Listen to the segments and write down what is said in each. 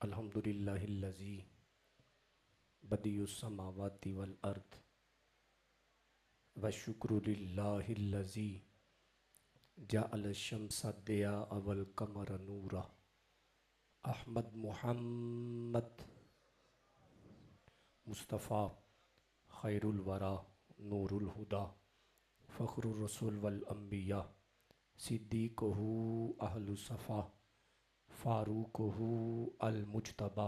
अल्हम्दुलिल्लाहिल्लज़ी बदियुस समावाति वल अर्द व शुक्रु लिल्लाहिल्लज़ी जअल शम्सा दियाअ वल कमर नूरा। अहमद मुहम्मद मुस्तफ़ा खैरुल वरा नूरुल हुदा फ़ख्रुर रसूल वल अंबिया सिद्दीक़ुहु अहलुस सफ़ा फ़ारूक़ुहु अल मुज्तबा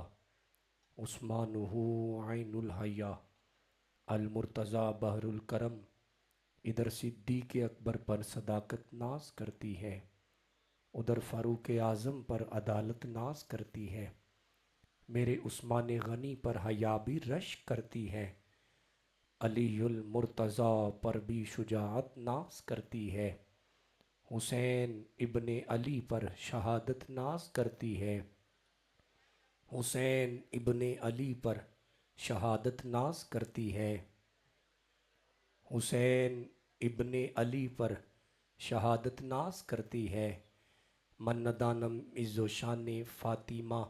उस्मानुहु ऐनुल हया अल मुर्तज़ा बहरुल करम। इधर सिद्दीक़ अकबर पर सदाकत नाज करती है, उधर फ़ारूक़ आज़म पर अदालत नाज करती है, मेरे उस्मान गनी पर हया भी रश करती है, अलीयुल मुर्तज़ा पर भी शुजाअत नाज करती है, हुसैन इब्ने अली पर शहादत नाज करती है, हुसैन इब्ने अली पर शहादत नाज करती है, हुसैन इब्ने अली पर शहादत नाज करती है। मन्नदानम इज़्ज़ो शान फ़ातिमा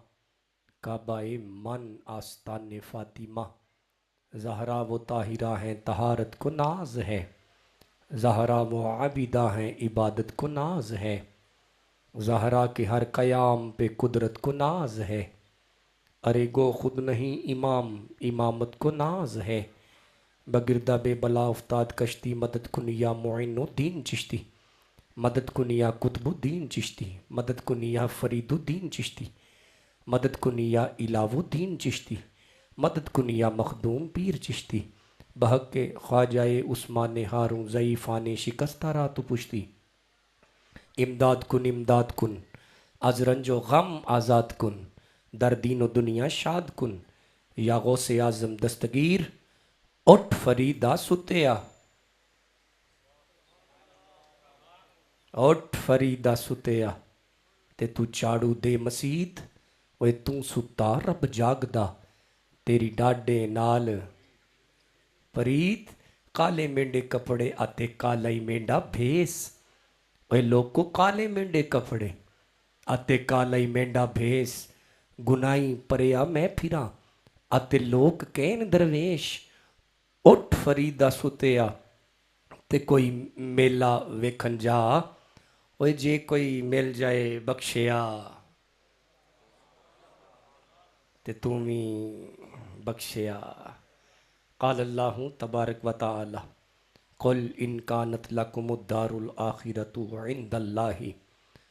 काबाए मन आस्तान फ़ातिमा। ज़हरा वो ताहिरा हैं तहारत को नाज है, ज़हरा वो आबिदा हैं इबादत को नाज है, ज़हरा के हर क़याम पे कुदरत को नाज है, अरे गो खुद नहीं इमाम इमामत को नाज है। बगिरदा बेबला उफ्ताद कश्ती मदद कुनिया मोइनुद्दीन चिश्ती, मदद कुनिया कुतुबुद्दीन चिश्ती, मदद कुनिया फरीदुद्दीन चिश्ती, मदद कुनिया इलावुद्दीन चिश्ती, मदद कुनिया मखदूम पीर चिश्ती। बहक के ख्वाजाए उस्मान हारून ज़ईफ़ान शिकस्ता रातु पुश्ती। इमदाद कुन अजरंजो गम आज़ाद कुन, दर दीन दुनिया शाद कुन, या गौसे आज़म दस्तगीर उठ फरीदा सुतिया, उठ फरीदा सुतिया। ते तू झाड़ू दे मसीत, ओए तू सुता रब जागदा, तेरी डाडे नाल परीत काले मेंढे कपड़े आते काला ही मेंढा भेस। ओए लोको काले मेंढे कपड़े आते काला ही मेंढा भेस, गुनाई परया मैं फिरा आते लोक कहन दरवेश। उठ फरीदा सुतिया ते कोई मेला वेखन जा, ओए जे कोई मिल जाए बख्शिया ते तू भी बख्शिया। क़ाल अल्लाहु तबारक व तआला कुल इन कानत लकुमुद्दारुल आखिरतु इंदल्लाहि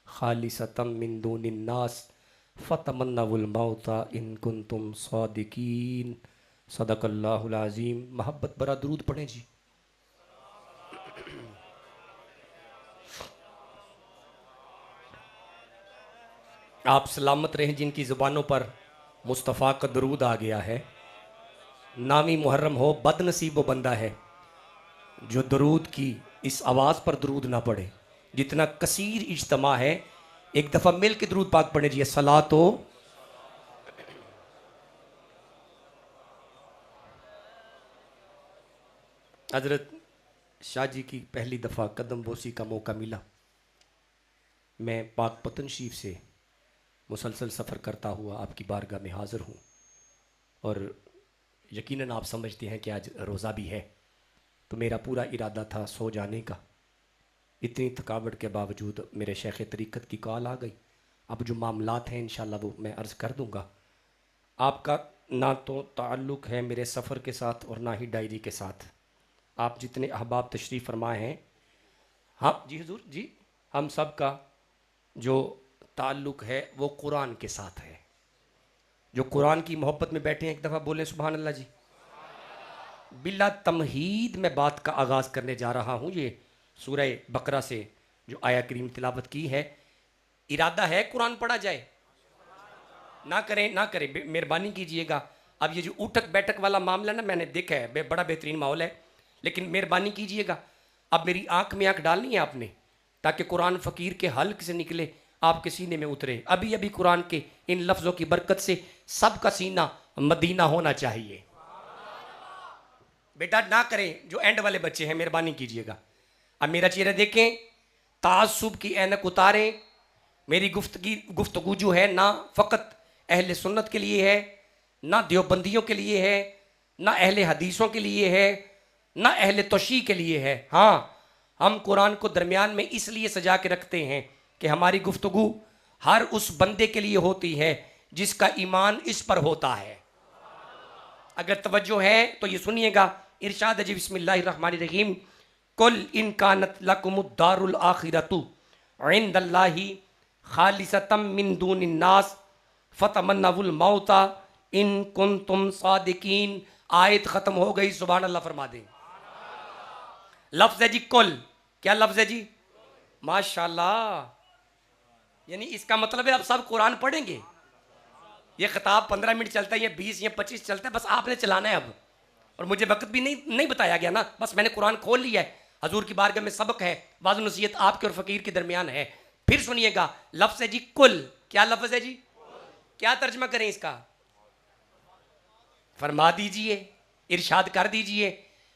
खालिसतम मिन दूनिन नास फतमन्नवुल मौता इन कुंतुम सादिकीन। सदक़ल्लाहुल अज़ीम। मोहब्बत बरा दरूद पढ़ें जी। आप सलामत रहें जिनकी ज़ुबानों पर मुस्तफ़ा का दरूद आ गया है। नामी मुहर्रम हो बदनसीब वो बंदा है जो दरूद की इस आवाज़ पर दरूद ना पढ़े। जितना कसीर इज्तमा है, एक दफ़ा मिल के दरूद पाक पढ़े जी। सला तो हज़रत शाह जी की पहली दफ़ा कदम बोसी का मौका मिला। मैं पाक पतन शरीफ से मुसलसल सफ़र करता हुआ आपकी बारगाह में हाज़िर हूँ, और यकीनन आप समझते हैं कि आज रोज़ा भी है, तो मेरा पूरा इरादा था सो जाने का। इतनी थकावट के बावजूद मेरे शेख तरीक़त की कॉल आ गई। अब जो मामलात हैं इंशाअल्लाह वो मैं अर्ज़ कर दूँगा। आपका ना तो ताल्लुक़ है मेरे सफ़र के साथ और ना ही डायरी के साथ। आप जितने अहबाब तशरीफ़ फरमाए हैं, हाँ जी हुज़ूर जी, हम सब का जो ताल्लुक़ है वो कुरान के साथ है। जो कुरान की मोहब्बत में बैठे हैं एक दफ़ा बोलें सुभान अल्लाह जी। बिला तमहीद में बात का आगाज़ करने जा रहा हूँ। ये सूरह बकरा से जो आया करीम तिलावत की है, इरादा है कुरान पढ़ा जाए। ना करें ना करें, मेहरबानी कीजिएगा। अब ये जो उठक बैठक वाला मामला ना, मैंने देखा है, बड़ा बेहतरीन माहौल है, लेकिन मेहरबानी कीजिएगा। अब मेरी आंख में आंख डालनी है आपने, ताकि कुरान फ़कीर के हल्क से निकले, आपके सीने में उतरे। अभी अभी कुरान के इन लफ्ज़ों की बरकत से सबका सीना मदीना होना चाहिए। बेटा ना करें, जो एंड वाले बच्चे हैं मेहरबानी कीजिएगा। अब मेरा चेहरा देखें, तासुब की ऐनक उतारें। मेरी गुफ्तगू जो है ना फ़कत अहले सुन्नत के लिए है, ना देवबंदियों के लिए है, ना अहले हदीसों के लिए है, ना अहले तोशी के लिए है। हाँ, हम कुरान को दरमियान में इसलिए सजा के रखते हैं कि हमारी गुफ्तगू हर उस बंदे के लिए होती है जिसका ईमान इस पर होता है। अगर तवज्जो है तो ये सुनिएगा, इरशाद जी बिस्मिल्लाहिर्रहमानिर्रहीम, कुल इन कानत लकुमुद्दारुल आखिरतु इंदल्लाहि खालिसतम मिन दूनिन नास फतमन्नवुल मौता इन कुंतुम सादिकीन। आयत खत्म हो गई, सुभान अल्लाह फरमा दें। लफ्ज है जी कुल, क्या लफ्ज है जी? माशाल्लाह, यानी इसका मतलब है अब सब कुरान पढ़ेंगे। ये खिताब 15 मिनट चलता है, ये 20 या 25 चलता है, बस आपने चलाना है अब। और मुझे वक्त भी नहीं बताया गया ना, बस मैंने कुरान खोल लिया है। हजूर की बारगाह में सबक है, वाज़ नसीहत आपके और फ़कीर के दरमियान है। फिर सुनिएगा, लफ्ज़ है जी कुल, क्या लफ्ज़ है जी? क्या तर्जमा करें इसका? फरमा दीजिए, इरशाद कर दीजिए,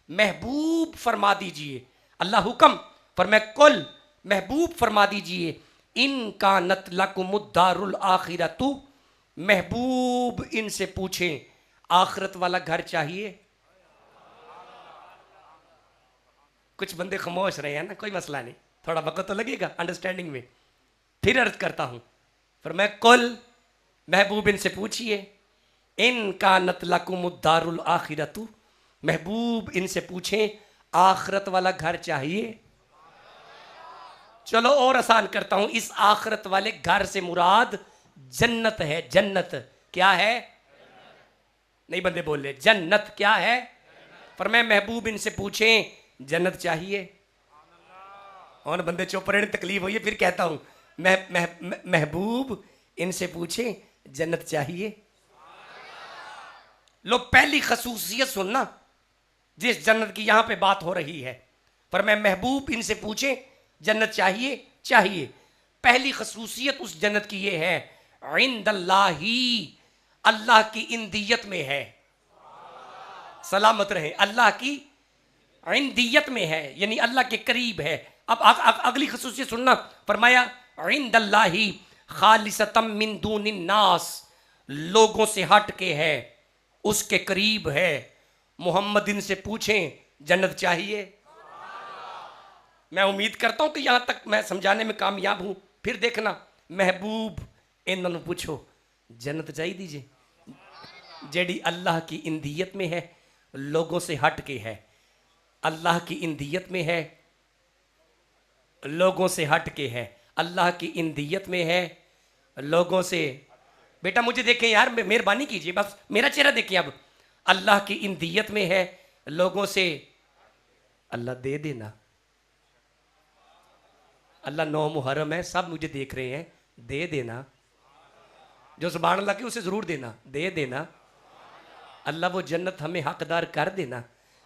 महबूब फरमा दीजिए। अल्लाह हुक्म फरमाए कुल, महबूब फरमा दीजिए, इन कानत लकुमुद्दारुल आखिरतु, महबूब इनसे पूछें आखिरत वाला घर चाहिए? कुछ बंदे खामोश रहे हैं ना, कोई मसला नहीं, थोड़ा वक्त तो लगेगा अंडरस्टैंडिंग में। फिर अर्ज करता हूं, फिर मैं कुल, महबूब इनसे पूछिए, इन कानत लकुमुद्दारुल आखिरतु, महबूब इनसे पूछें आखिरत वाला घर चाहिए? चलो और आसान करता हूं, इस आखिरत वाले घर से मुराद जन्नत है। जन्नत क्या है? नहीं बंदे बोल रहे, जन्नत क्या है? पर मैं महबूब इनसे पूछें जन्नत चाहिए? और बंदे चुप रहे, तकलीफ हुई है, फिर कहता हूं महबूब इनसे पूछें जन्नत चाहिए? लो पहली खसूसियत सुनना, जिस जन्नत की यहां पे बात हो रही है, पर मैं महबूब इनसे पूछें जन्नत चाहिए? चाहिए। पहली खसूसियत उस जन्नत की ये है, इंदल्लाही, अल्लाह की इंदियत में है। सलामत रहे, अल्लाह की इंदियत में है, यानी अल्लाह के करीब है। अब अगली खसूसियत सुनना, फरमाया इंदल्लाही खालिसतम मिन दूनिन नास, लोगों से हट के है, उसके करीब है। मोहम्मद इनसे पूछें जन्नत चाहिए? मैं उम्मीद करता हूं कि यहां तक मैं समझाने में कामयाब हूं। फिर देखना, महबूब इन्होंने पूछो जन्नत चाहिए दीजिए, जेडी अल्लाह की इंदियत में है, लोगों से हट के है। अल्लाह की इंदियत में है, लोगों से हट के है। अल्लाह की इंदियत में है, लोगों से। बेटा मुझे देखें यार, मेहरबानी कीजिए, बस मेरा चेहरा देखें। अब अल्लाह की इंदियत में है, लोगों से। अल्लाह दे देना, अल्लाह 9 मुहर्रम है, सब मुझे देख रहे हैं, दे देना। जो सुभान अल्लाह की उसे जरूर देना, दे देना। अल्लाह वो जन्नत हमें हकदार कर देना।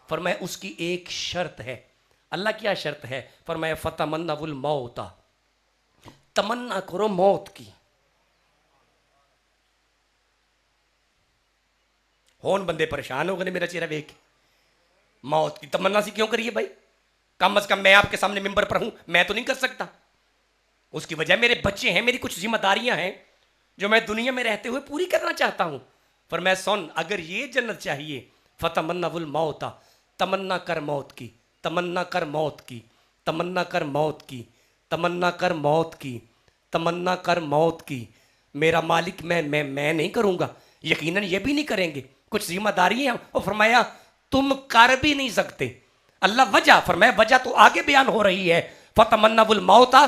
फरमाया उसकी एक शर्त है। अल्लाह क्या शर्त है? फरमाया फतमन्नवुल मौता, तमन्ना करो मौत की। होन बंदे परेशान हो गए मेरा चेहरा देख के, मौत की तमन्ना सी क्यों करिए भाई? कम से कम मैं आपके सामने मिंबर पर हूं, मैं तो नहीं कर सकता। उसकी वजह मेरे बच्चे हैं, मेरी कुछ जिम्मेदारियां हैं जो मैं दुनिया में रहते हुए पूरी करना चाहता हूं। पर मैं सुन, अगर ये जन्नत चाहिए, फतमन्नवुल मौता, तमन्ना कर मौत की, तमन्ना कर मौत की, तमन्ना कर मौत की, तमन्ना कर मौत की, तमन्ना कर मौत की। मेरा मालिक मैं नहीं करूंगा, यकीनन ये भी नहीं करेंगे, कुछ जिम्मेदारियां। और फरमाया तुम कर भी नहीं सकते। अल्लाह वजह फरमाया, वजह तो आगे बयान हो रही है, फतमन्नवुल मौता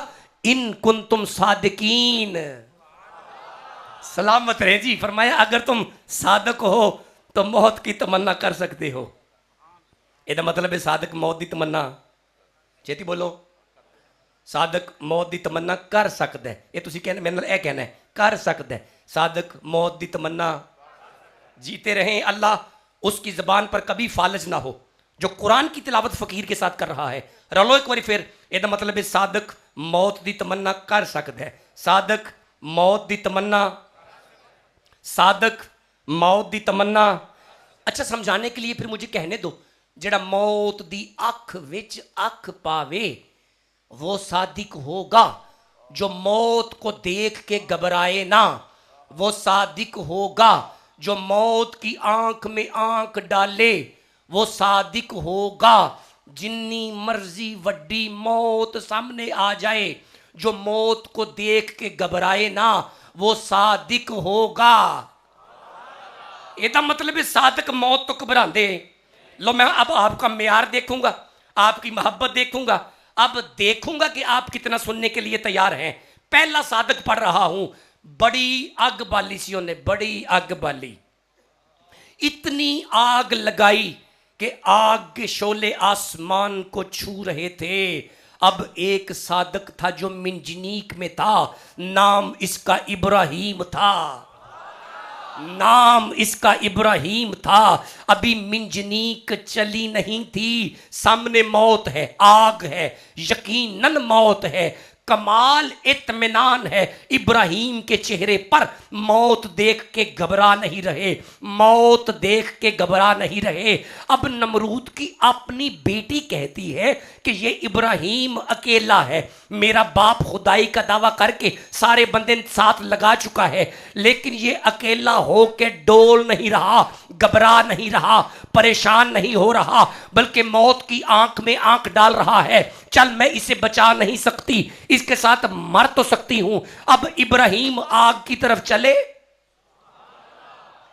इन कुंतुम सादिकीन। सलामत रहे जी। फरमाया अगर तुम सादक हो तो मौत की तमन्ना कर सकते हो। ਇਹਦਾ मतलब है सादक मौत की तमन्ना, छेती बोलो, सादक मौत की तमन्ना कर सकता है। ये तुसी कहने, मेरे नाल यह कहना है, कर सकता है। सादक मौत की तमन्ना जीते रहें, अल्लाह उसकी ज़बान पर कभी फालज ना हो जो कुरान की तिलावत फ़कीर के साथ कर रहा है। रलो एक बार फिर, ਇਹਦਾ मतलब है सादक मौत की तमन्ना कर सकता है। सादक मौत की तमन्ना, सादक मौत की तमन्ना। अच्छा समझाने के लिए फिर मुझे कहने दो, जेड़ा मौत दी अख विच अख पावे वो सादिक होगा जो मौत को देख के घबराए ना, वो सादिक होगा जो मौत की आंख में आंख डाले, वो सादिक होगा जिन्नी मर्जी वड्डी मौत सामने आ जाए, जो मौत को देख के घबराए ना, वो सादिक होगा। ਇਹਦਾ मतलब है सादिक मौत तो घबराते। लो मैं अब आपका म्यार देखूंगा, आपकी मोहब्बत देखूंगा, अब देखूंगा कि आप कितना सुनने के लिए तैयार हैं। पहला सादिक पढ़ रहा हूं। बड़ी आग बाली सी उन्हें, बड़ी आग बाली, इतनी आग लगाई कि आग के शोले आसमान को छू रहे थे। अब एक सादक था जो मिंजनीक में था, नाम इसका इब्राहिम था, नाम इसका इब्राहिम था। अभी मिंजनीक चली नहीं थी, सामने मौत है, आग है, यकीनन मौत है। कमाल इत्मीनान है इब्राहिम के चेहरे पर, मौत देख के घबरा नहीं रहे, मौत देख के घबरा नहीं रहे। अब नमरूद की अपनी बेटी कहती है कि ये इब्राहिम अकेला है, मेरा बाप खुदाई का दावा करके सारे बंदे साथ लगा चुका है, लेकिन ये अकेला हो के डोल नहीं रहा, घबरा नहीं रहा, परेशान नहीं हो रहा, बल्कि मौत की आंख में आंख डाल रहा है। चल मैं इसे बचा नहीं सकती, इसके साथ मर तो सकती हूं। अब इब्राहिम आग की तरफ चले,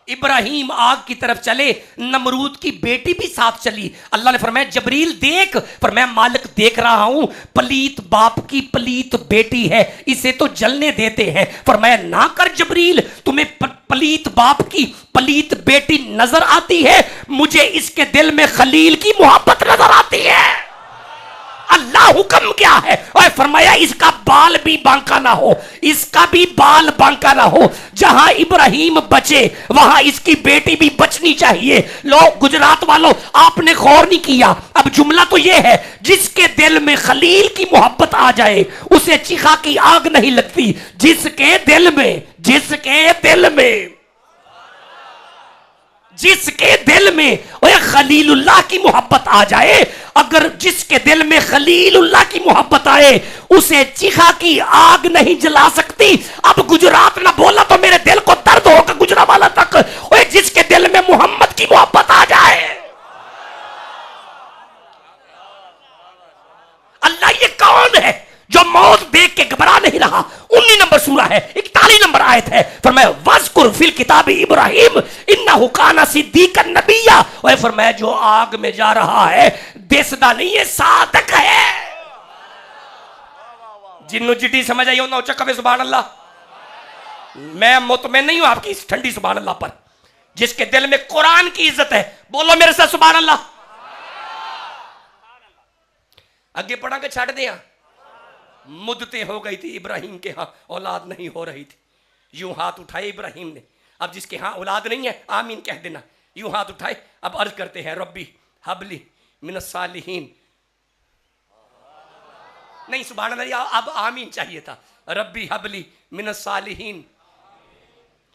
इब्राहिम आग की तरफ चले, नमरूद की बेटी भी साथ चली। अल्लाह ने फरमाया जबरील देख, फरमाया मालिक देख रहा हूं, पलीत बाप की पलीत बेटी है, इसे तो जलने देते हैं। फरमाया ना कर जबरील, तुम्हें पलीत बाप की पलीत बेटी नजर आती है, मुझे इसके दिल में खलील की मोहब्बत नजर आती है। अल्लाह हुक्म क्या है? और फरमाया इसका बाल भी बांका ना हो, इसका भी बाल बांका ना हो, जहां इब्राहिम बचे वहां इसकी बेटी भी बचनी चाहिए। लोग गुजरात वालों आपने गौर नहीं किया, अब जुमला तो यह है, जिसके दिल में खलील की मोहब्बत आ जाए उसे चिखा की आग नहीं लगती। जिसके दिल में, जिसके दिल में, जिसके दिल में खलीलुल्लाह की मोहब्बत आ जाए, अगर जिसके दिल में खलीलुल्लाह की मोहब्बत आए उसे चिखा की आग नहीं जला सकती। अब गुजरात ना बोला तो मेरे दिल को दर्द होगा गुजरावाला तक। ओए जिसके दिल में मोहम्मद की मोहब्बत आ जाए, अल्लाह ये कौन है जो मौत देख के घबरा नहीं रहा? 19 नंबर सूरा है, 41 नंबर आयत है। फरमाया वज़कुर फिल किताब इब्राहिम इन्नहु काना सिद्दीकन नबिय्या। और फरमाया जो आग में जा रहा है देसदा नहीं है, सादक है। जिन्नो जिड्डी समझ आई ना उच्चा कवे सुभान अल्लाह। मैं मुतमईन नहीं हूं आपकी इस ठंडी सुभान अल्लाह पर। जिसके दिल में कुरान की इज्जत है बोलो मेरे साथ सुभान अल्लाह। आगे पढ़ांगे छाड़ दिया। मुद्दतें हो गई थी इब्राहिम के यहाँ औलाद नहीं हो रही थी, यूं हाथ उठाए इब्राहिम ने। अब जिसके यहाँ औलाद नहीं है आमीन कह देना। यूं हाथ उठाए, अब अर्ज करते हैं रब्बी हबली मिनस सालिहीन। नहीं सुभान अल्लाह, अब आमीन चाहिए था। रब्बी हबली मिनस सालिहीन।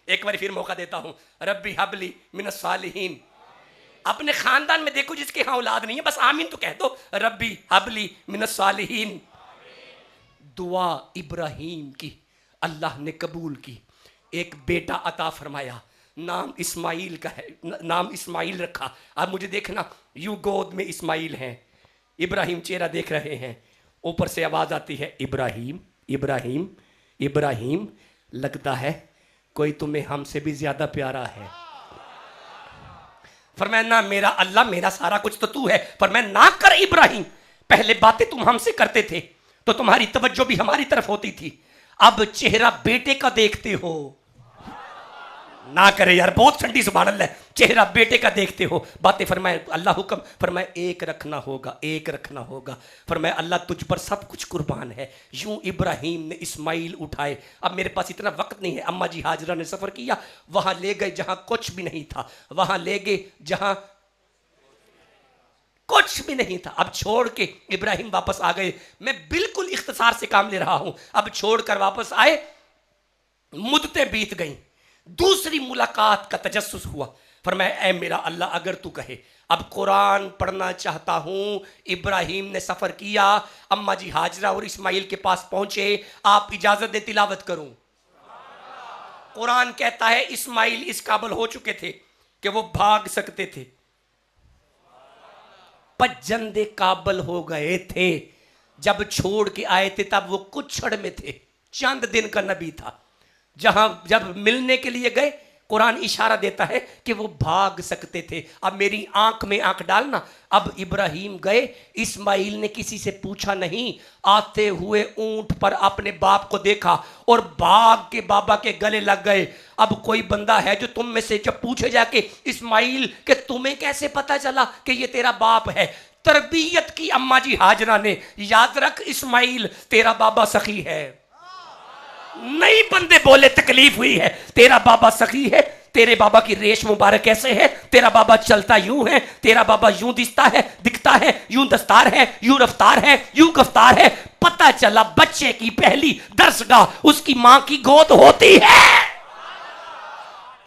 एक बार फिर मौका देता हूं, रब्बी हबली मिनस सालिहीन। अपने खानदान में देखो जिसके यहाँ औलाद नहीं है बस आमीन तो कह दो, रब्बी हबली मिनस सालिहीन। दुआ इब्राहिम की अल्लाह ने कबूल की, एक बेटा अता फरमाया, नाम इस्माइल का है, नाम इस्माइल रखा। अब मुझे देखना, यूं गोद में इस्माइल हैं, इब्राहिम चेहरा देख रहे हैं, ऊपर से आवाज आती है इब्राहिम इब्राहिम इब्राहिम, लगता है कोई तुम्हें हमसे भी ज्यादा प्यारा है। फरमाया ना मेरा अल्लाह, मेरा सारा कुछ तो तू है। फरमाया ना कर इब्राहिम, पहले बातें तुम हमसे करते थे तो तुम्हारी तवज्जो भी हमारी तरफ होती थी, अब चेहरा बेटे का देखते हो। ना करे यार, बहुत ठंडी सुभान अल्लाह, चेहरा बेटे का देखते हो। बातें फरमाए अल्लाह हुक्म, फरमाए एक रखना होगा, एक रखना होगा। फरमाए अल्लाह तुझ पर सब कुछ कुर्बान है। यूं इब्राहिम ने इस्माइल उठाए। अब मेरे पास इतना वक्त नहीं है, अम्मा जी हाजरा ने सफर किया, वहां ले गए जहां कुछ भी नहीं था, वहां ले गए जहां कुछ भी नहीं था। अब छोड़ के इब्राहिम वापस आ गए। मैं बिल्कुल इख्तिसार से काम ले रहा हूं। अब छोड़कर वापस आए, मुद्दतें बीत गईं, दूसरी मुलाकात का तजस्सुस हुआ। फरमाया ऐ मेरा अल्लाह अगर तू कहे अब कुरान पढ़ना चाहता हूं। इब्राहिम ने सफर किया, अम्मा जी हाजरा और इस्माइल के पास पहुंचे, आप इजाजत दे तिलावत करूं। कुरान कहता है इस्माइल इस काबिल हो चुके थे कि वो भाग सकते थे, भज्जन दे काबिल हो गए थे। जब छोड़ के आए थे तब वो कुछड़ में थे, चंद दिन का नबी था। जहां जब मिलने के लिए गए, कुरान इशारा देता है कि वो भाग सकते थे। अब मेरी आंख में आंख डालना, अब इब्राहिम गए, इस्माइल ने किसी से पूछा नहीं, आते हुए ऊंट पर अपने बाप को देखा और भाग के बाबा के गले लग गए। अब कोई बंदा है जो तुम में से जब पूछे जाके इस्माइल कि तुम्हें कैसे पता चला कि ये तेरा बाप है, तरबियत की अम्मा जी हाजरा ने, याद रख इस्माइल तेरा बाबा सखी है। नहीं बंदे बोले तकलीफ हुई है, तेरा बाबा सखी है, तेरे बाबा की रेश मुबारक कैसे है, तेरा बाबा चलता यूं है, तेरा बाबा यूं दिखता है, यूं दस्तार है, यूं रफ्तार है, यूं गिरफ्तार है। पता चला बच्चे की पहली दरसगाह उसकी मां की गोद होती है।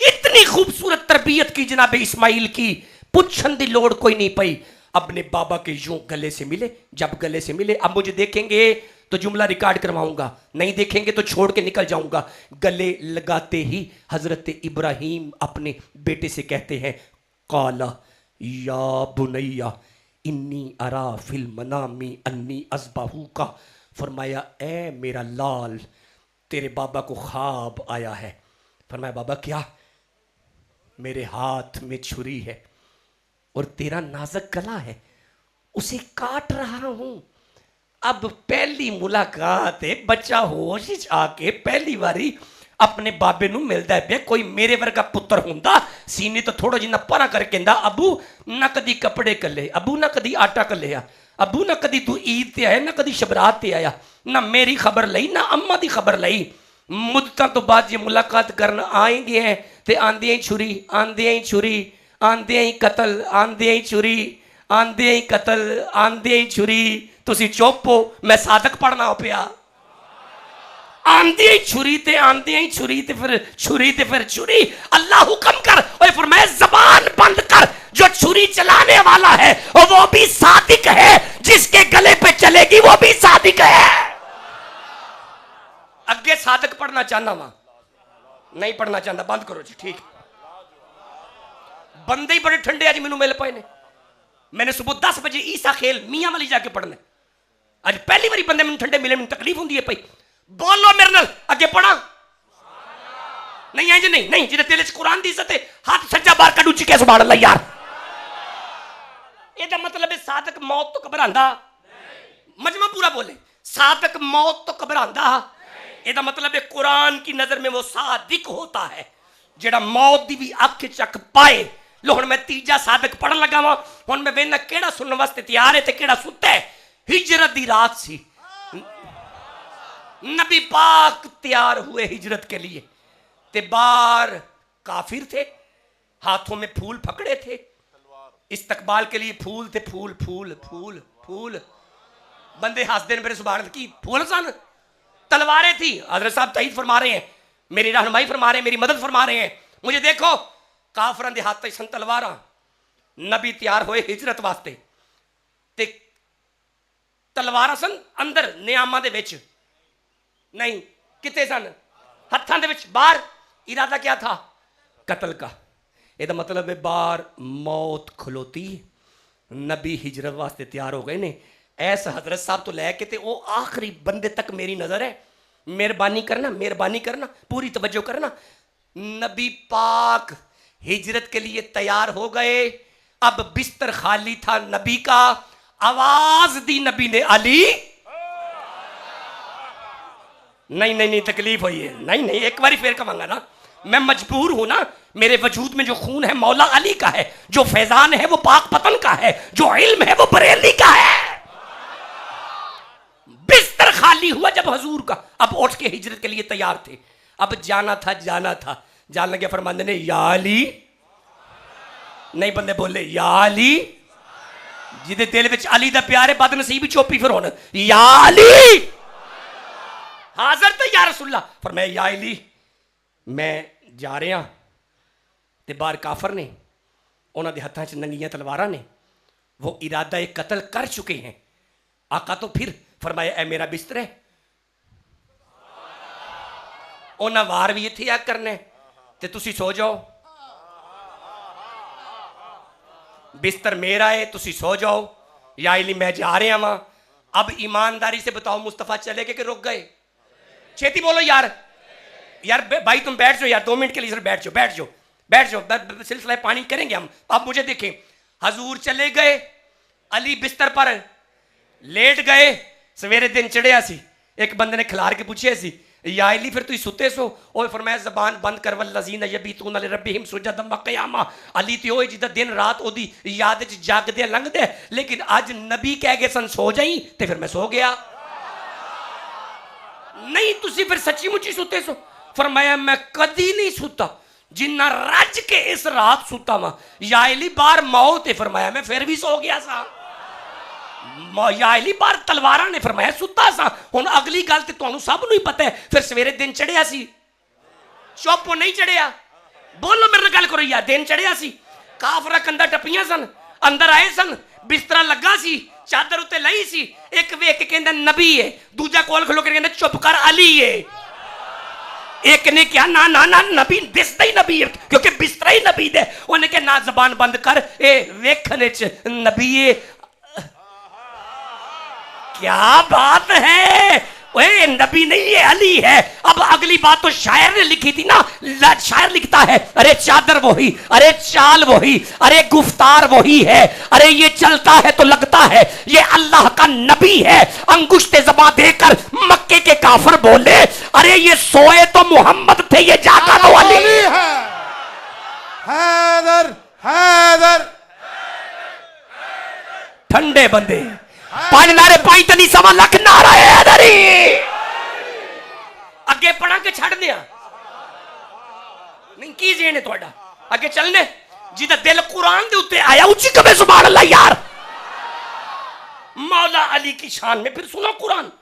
इतनी खूबसूरत तरबियत की जनाब इस्माइल की, पूछन दी लोड़ कोई नहीं पई। अपने बाबा के यूं गले से मिले, जब गले से मिले, अब मुझे देखेंगे तो जुमला रिकॉर्ड करवाऊंगा, नहीं देखेंगे तो छोड़ के निकल जाऊंगा। गले लगाते ही हजरत इब्राहिम अपने बेटे से कहते हैं, काला या बुनैया इन्नी अरा फिल मनामी अन्नी अज़बहू का, फरमाया ए मेरा लाल, तेरे बाबा को ख्वाब आया है। फरमाया बाबा क्या? मेरे हाथ में छुरी है और तेरा नाजुक गला है, उसे काट रहा हूं। अब पहली मुलाकात है, बच्चा होश च आके पहली बारी अपने बाबे नूं मिलदा है। कोई मेरे वर्गा पुत्र हुंदा सीने तो थोड़ा जिन्ना परा करके कहंदा, अबू ना कदी कपड़े कले, अबू ना कदी आटा कलिया, अबू ना कदी तू ईद ते आया, ना कदी शबरात ते आया, ना मेरी खबर लई ना अम्मा दी खबर लई। मुद्दतां तो बाद जे मुलाकात करन आएंगे हैं ते आंदियां ही छुरी, आंदियां ही छुरी, आंदियां ही कतल, आंदियां ही छुरी, आंदियां ही कतल, आंदियां ही छुरी। तुसी चुप हो, मैं सादक पढ़ना हो पिया। आंदियां ही छुरी ते आंदियां ही छुरी ते फिर छुरी ते फिर छुरी। अल्लाह हुक्म कर और फरमाया जबान बंद कर, जो छुरी चलाने वाला है वो भी सादिक है, जिसके गले पे चलेगी वो भी सादिक है। अगे सादक पढ़ना चाहना वा, नहीं पढ़ना चाहता, बंद करो जी, ठीक। बंदे ही बड़े ठंडे आज मैनू मिल पाए ने। मैंने सुबह 10 बजे ईसा खेल मियां वाली जाके पढ़ना, आज पहली बारी बंदे मैंने ठंडे मिले, मैंने तकलीफ होंगी है पई। बोलो मेरे नाल, अगे पढ़ा नहीं है जी, नहीं नहीं जिहदे दिल च कुरान दी इज्जत है हाथ सज्जा बाहर कढ उच्ची के सुभान अल्लाह यार। ਇਹਦਾ मतलब है सादक मौत तो घबरांदा, मजमा पूरा बोले, सादक मौत तो घबरांदा। ਇਹਦਾ मतलब है कुरान की नजर में वो सादिक होता है जेड़ा मौत दी भी अख चक पाए। लो हुण मैं तीजा सादक पढ़न लगा वा, हुण मैं वेखना केड़ा सुनने वास्ते तैयार है ते केड़ा सुत्ता है। हिजरत दी रात सी, नबी पाक तैयार हुए हिजरत के लिए, ते बाहर काफिर थे, हाथों में फूल पकड़े थे, इस्तकबाल के लिए फूल थे, फूल फूल फूल फूल। बंदे हंसदे मेरे सुभान की फूल सन, तलवारें थी। हजरत साहब तईद फरमा रहे हैं, मेरी रहनुमाई फरमा रहे हैं, मेरी मदद फरमा रहे हैं। मुझे देखो काफरां दे हाथ सन तलवारां, नबी तैयार होए हिजरत वास्ते ते तलवारां सन अंदर नियामां दे विच नहीं, किते सन हत्थां दे विच, बाहर इरादा क्या था? कत्ल का। ਇਹਦਾ मतलब है बाहर मौत खलोती, नबी हिजरत वास्ते तैयार हो गए ने। ऐस हजरत साहब तो लैके ते वो आखिरी बंदे तक मेरी नजर है। मेहरबानी करना, पूरी तवज्जो करना। नबी पाक हिजरत के लिए तैयार हो गए, अब बिस्तर खाली था नबी का। आवाज दी नबी ने, अली। नहीं नहीं नहीं तकलीफ हुई है, नहीं नहीं एक बार फिर कहूंगा ना, मैं मजबूर हूं ना। मेरे वजूद में जो खून है मौला अली का है, जो फैजान है वो पाक पतन का है, जो इल्म है वो बरेली का है। बिस्तर खाली हुआ जब हजूर का, अब उठ के हिजरत के लिए तैयार थे। अब जाना था जान लगे फरमांदे ने, या अली। नहीं बंदे बोले या अली, जिदे दिल विच अली दा प्यार है, बदनसीबी चोपी फिर हुण या अली। हाजर तो या रसूलल्लाह, फरमाया या अली मैं जा रहा। ते बाहर काफर ने, उन्होंने हत्थां च नंगियां तलवारां ने, वो इरादा एक कत्ल कर चुके हैं। आका तो फिर फरमाया ए मेरा बिस्तर है। उन्हें वार भी इत्थे आ करने ते तुसी सो जाओ, बिस्तर मेरा है, तुसी सो जाओ, या इली मैं जा रहा वहां। अब ईमानदारी से बताओ मुस्तफा चले गए कि रुक गए? छेती बोलो यार। यार भाई तुम बैठ जाओ यार, 2 मिनट के लिए बैठ जाओ, बैठ जाओ, बैठ जाओ, सिलसिला पानी करेंगे हम। अब मुझे देखें, हजूर चले गए, अली बिस्तर पर लेट गए, सवेरे दिन चढ़िया सी, एक बंदे ने खिलार के पूछे सी, या अली फिर तुम सुते सो? और फरमाया जबान बंद कर, वल्लज़ीना यबीतूना लिरब्बिहिम सुजदन व क़ियामा। अली तो होए जिदा दिन रात ओदी याद च जागदे लंघदे, लेकिन अज नबी कह गए सन सो जाई ते फिर मैं सो गया। नहीं तुसी फिर सच्ची मुच्ची सुते सो? फरमाया मैं कदी नहीं सुता जिन्ना रज के इस रात सुता वा। या अली बार मौत है, फरमाया मैं फिर भी सो गया सा। या अली बार तलवारा ने, फरमाया सुता सा। हुण अगली गल ते तुहानू सब नूं ही पता है, फिर सवेरे दिन चढ़िया सी, चुप नहीं चढ़िया? बोलो मेरे नाल गल करो यार। दिन चढ़िया सी, काफरा कंधा टप्पियां सन, अंदर आए सन, बिस्तरा लगा सी, चादर उत्ते लई सी, एक वेख के कहंदा नबी है, दूजा कोल खलो के कहंदा चुप कर अली है। एक ने कहा ना ना ना नबी दिसदा ही नबी है, क्योंकि बिस्तरा ही नबी दे। उन्हें कहा ना जबान बंद कर, ए वेखने च नबी है। क्या बात है, ओए नबी नहीं है अली है। अब अगली बात तो शायर ने लिखी थी ना, शायर लिखता है, अरे चादर वही, अरे चाल वही, अरे गुफ्तार वही है, अरे ये चलता है तो लगता है ये अल्लाह का नबी है। अंगुश्ते ज़बां देकर मक्के के काफिर बोले, अरे ये सोए तो मोहम्मद थे, ये जागा तो अली है। हैदर हैदर ठंडे बंदे, 5 नारे 5 तो नहीं, 1.25 लाख नारा है। अगे पढ़ा के छड़ दिया नहीं की जेने थोड़ा अगे चलने, जिदा दिल कुरान दे उत्ते आया उची कबे सुभान अल्लाह यार। मौला अली की शान में फिर सुनो कुरान।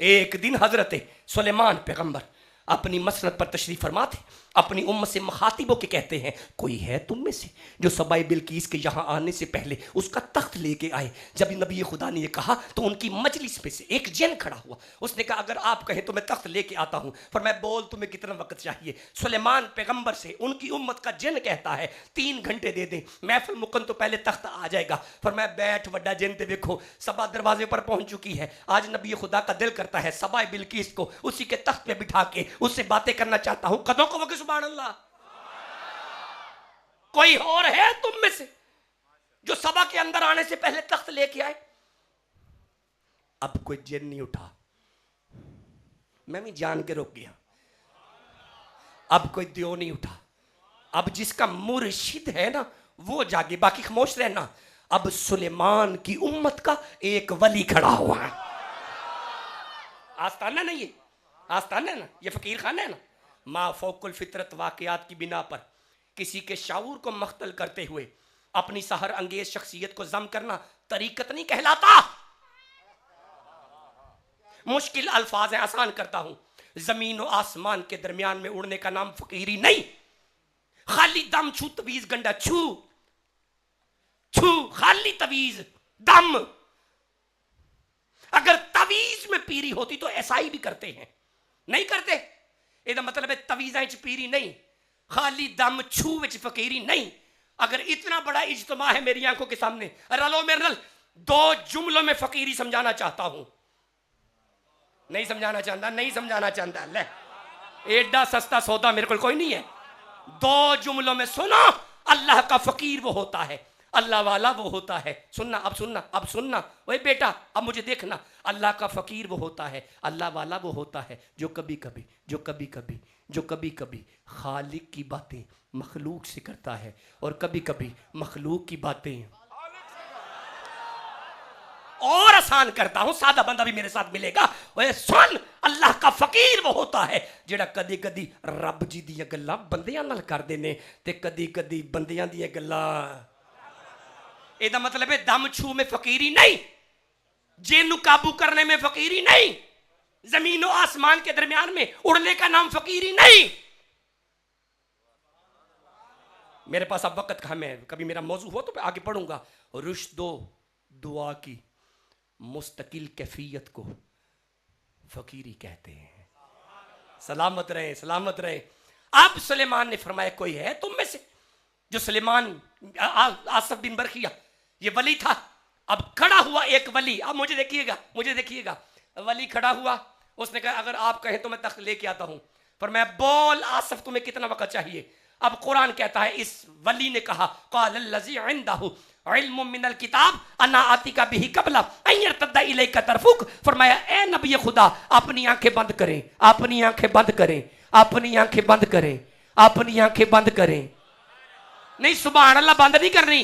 एक दिन हजरत सुलेमान पैगंबर अपनी मसनद पर तशरीफ फरमा थे, अपनी उम्मत से मुखातिबों के कहते हैं, कोई है तुम में से जो सबाई बिल्कीस के यहाँ आने से पहले उसका तख्त लेके आए? जब नबी खुदा ने ये कहा तो उनकी मजलिस में से एक जिन खड़ा हुआ, उसने कहा अगर आप कहें तो मैं तख्त लेके आता हूँ। पर मैं बोल तुम्हें कितना वक्त चाहिए? सुलेमान पैगंबर से उनकी उम्मत का जिन कहता है 3 घंटे दे दें, महफिल मुकन तो पहले तख्त आ जाएगा। पर मैं बैठ वड्डा जिन ते देखो सबा दरवाजे पर पहुंच चुकी है। आज नबी खुदा का दिल करता है सबाई बिल्कीस को उसी के तख्त पे बिठा के उससे बातें करना चाहता हूं। कदों को सुभान अल्लाह। कोई और है तुम में से जो सभा के अंदर आने से पहले तख्त लेके आए? अब कोई जिन नहीं उठा, मैं भी जान के रोक गया। अब कोई दियो नहीं उठा। अब जिसका मुर्शिद है ना वो जागे, बाकी खामोश रहना। अब सुलेमान की उम्मत का एक वली खड़ा हुआ है। आस्ताना नहीं है, आस्ताना है ना, ये फकीर खाना है ना। मा फौकुल फितरत वाकयात की बिना पर किसी के शाऊर को मख्तल करते हुए अपनी सहर अंगेज शख्सियत को जम करना तरीकत नहीं कहलाता। मुश्किल अल्फाज है, आसान करता हूं। जमीन और आसमान के दरमियान में उड़ने का नाम फकीरी नहीं। खाली दम छू तवीज गंडा छू छू, खाली तवीज दम। अगर तवीज में पीरी होती तो ऐसा ही भी करते हैं, नहीं करते। ਇਹਦਾ मतलब है तवीज़ा च पीरी नहीं, खाली दम छू विच फकीरी नहीं। अगर इतना बड़ा इज्तिमा है मेरी आंखों के सामने, रलो मेरे नाल 2 जुमलों में फकीरी समझाना चाहता हूं। नहीं समझाना चाहता, नहीं समझाना चाहता। ले एडा सस्ता सौदा मेरे को कोई नहीं है। 2 जुमलों में सुनो, अल्लाह का फकीर वो होता है, अल्लाह वाला वो होता है। सुनना अब, सुनना अब, सुनना ओए बेटा अब मुझे देखना। अल्लाह का फकीर वो होता है, अल्लाह वाला वो होता है जो कभी कभी खालिक की बातें मखलूक से करता है और कभी कभी मखलूक की बातें। और आसान करता हूं, सादा बंदा भी मेरे साथ मिलेगा। ओए सुन, अल्लाह का फकीर वो होता है जेड़ा कदी कदी रब जी दी गल्लां बंदियां नाल करदे ने ते कदी कदी बंदियां दी गल्लां। ਇਹਦਾ मतलब है दम छू में फकीरी नहीं, जेनू काबू करने में फकीरी नहीं, जमीन और आसमान के दरमियान में उड़ने का नाम फकीरी नहीं। मेरे पास अब वक्त कहाँ, मैं कभी मेरा मौजू हो तो मैं आगे पढ़ूंगा। रुश्दो दुआ की मुस्तकिल कैफियत को फकीरी कहते हैं। सलामत रहे, सलामत रहे। अब सुलेमान ने फरमाया कोई है तुम में से जो सुलेमान आसफ बिन बरखिया ये वली था। अब खड़ा हुआ एक वली, अब मुझे देखिएगा, मुझे देखिएगा, वली खड़ा हुआ, उसने कहा अगर आप कहें तो मैं तख्त लेके आता हूं। पर मैं बोल आसफ तुम्हें कितना वक्त चाहिए? अब कुरान कहता है इस वली ने कहा क़ालल्लज़ी इंदहु इल्मुम मिनल किताब अन्ना आतिका बिही क़ब्ला अन यर्तद्दा इलैका तरफुक। फरमाया ए नबी खुदा अपनी आंखें बंद करें, अपनी आंखें बंद करें, अपनी आंखें बंद करें, अपनी आंखें बंद करें। नहीं सुभान अल्लाह, बंद नहीं करनी,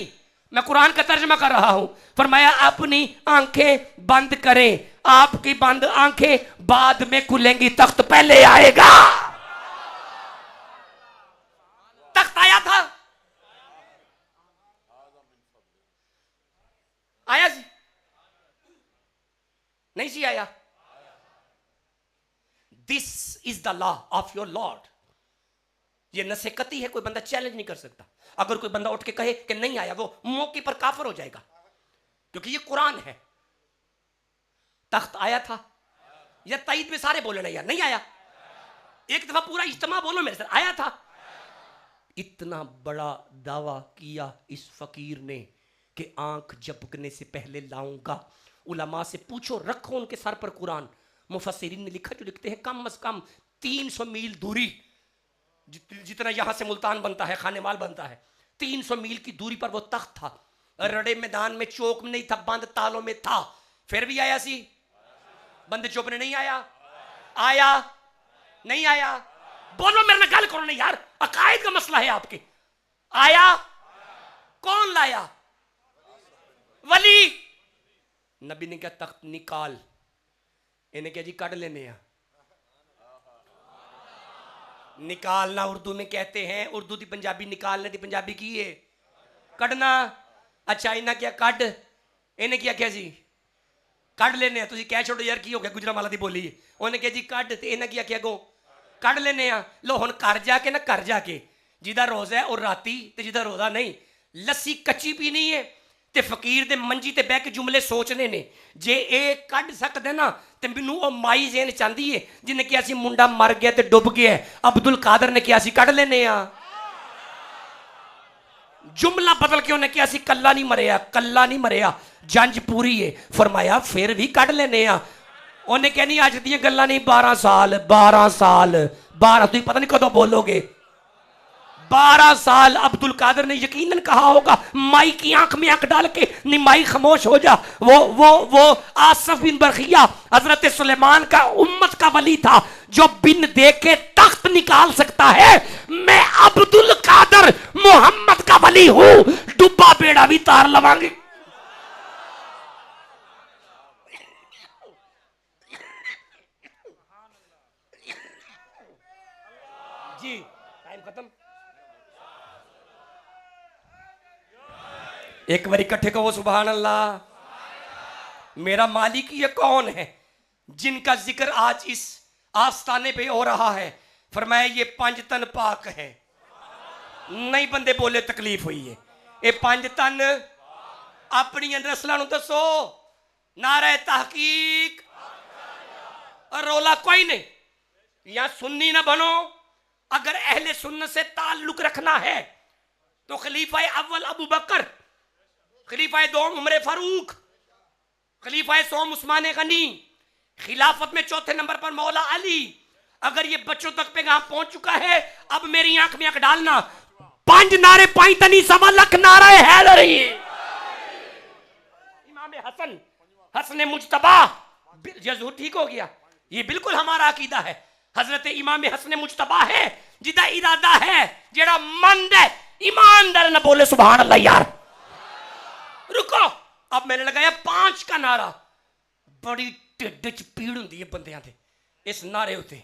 मैं कुरान का तर्जमा कर रहा हूं। फरमाया अपनी आंखें बंद करें, आपकी बंद आंखें बाद में खुलेंगी, तख्त पहले आएगा। तख्त आया था, आया जी नहीं जी आया। This is the law of your Lord. ये नसीहती है, कोई बंदा चैलेंज नहीं कर सकता। अगर कोई बंदा उठ के कहे कि नहीं आया, वो मौके पर काफिर हो जाएगा, क्योंकि ये कुरान है। तख्त आया था, या तईद में सारे बोले नहीं यार नहीं आया, एक दफा पूरा इज्तिमा बोलो मेरे साथ, आया था। इतना बड़ा दावा किया इस फकीर ने कि आंख झपकने से पहले लाऊंगा। उलमा से पूछो, रखो उनके सर पर कुरान। मुफस्सिरीन ने लिखा, जो लिखते हैं कम से कम 300 मील दूरी, जितना यहां से मुल्तान बनता है, खानेमाल बनता है, 300 मील की दूरी पर वो तख्त था। रड़े मैदान में, चौक में नहीं था, बंद तालों में था। फिर भी आया सी, बंद चौक ने नहीं आया, आया नहीं आया? बोलो मेरे ਨਾਲ ਗੱਲ करो नहीं यार, अकायद का मसला है आपके। आया, कौन लाया? वली। नबी ने कहा तख्त निकाल, इन्हें क्या जी कट लेने हैं। निकालना उर्दू में कहते हैं, उर्दू की पंजाबी निकालने की पंजाबी की है कढ़ना। अच्छा इन्हें क्या कढ़, इन्हें क्या क्या जी कढ़ लेने हैं। तुझे कह छोड़ो यार की हो गया, गुजरांवाला दी बोली है। उन्हें क्या जी कढ़, ते इन्हें क्या क्या गो कढ़ लेने आ। लो हुण घर जाके ना, घर जाके जिदा रोजा है और राती ते जिदा रोजा नहीं, लस्सी कच्ची पीनी है ते फकीर दे मंजी ते बह के जुमले सोचने ने। जे ए कढ़ सकदे ना ते मैनू ओ माई जेन चाहती है जिन्हें क्या सी मुंडा मर गया ते डुब गया, अब्दुल कादर ने क्या सी कढ़ लेने आ। जुमला बदल के उन्हें क्या सी कल्ला नहीं मरिया, कल्ला नहीं मरिया, जंज पूरी है। फरमाया फिर भी कढ़ लेने आ। उन्हें क्या नहीं अज दी गल्लां नहीं, 12 साल 12 साल 12, तुम पता नहीं कदों बोलोगे 12 साल। अब्दुल कादर ने यकीनन कहा होगा माई की आंख में आंख डाल के, नहीं माई खामोश हो जा। वो आसफ बिन बरखिया हजरत सुलेमान का उम्मत का वली था, जो बिन देखे तख्त निकाल सकता है। मैं अब्दुल कादर मोहम्मद का वली हूं, डुब्बा बेड़ा भी तार लवांगे। जी टाइम खत्म। एक बार इकट्ठे कहो सुभान अल्लाह। मेरा मालिक ये कौन है जिनका जिक्र आज इस आस्ताने पे हो रहा है? फरमाया ये 5 तन पाक है। नहीं बंदे बोले तकलीफ हुई है। ये 5 तन अपनी नस्लों को दसो, नारे तहकीक और रोला कोई नहीं। या सुन्नी ना बनो, अगर अहले सुन्नत से ताल्लुक रखना है तो खलीफा अव्वल अबू बकर, खलीफा दोम उमर फारूक, खलीफा सोम उस्मान गनी, खिलाफत में चौथे नंबर पर मौला अली। अगर ये बच्चों तक पैगाम पहुंच चुका है, अब मेरी आंख में आंख डालना। 5 नारे 5 तनी 1.25 लाख नारे हैदरी। इमाम हसन, हसन मुजतबा, यजूर ठीक हो गया, ये बिल्कुल हमारा अकीदा है। हजरत इमाम हसन मुजतबा है, जिदा इरादा है, जेड़ा मंद है, ईमानदार न बोले सुभान अल्लाह यार। रुको, अब मैंने लगाया 5 का नारा। बड़ी ढिड च पीड़ होंदी है बंदियां ते इस नारे उत्ते।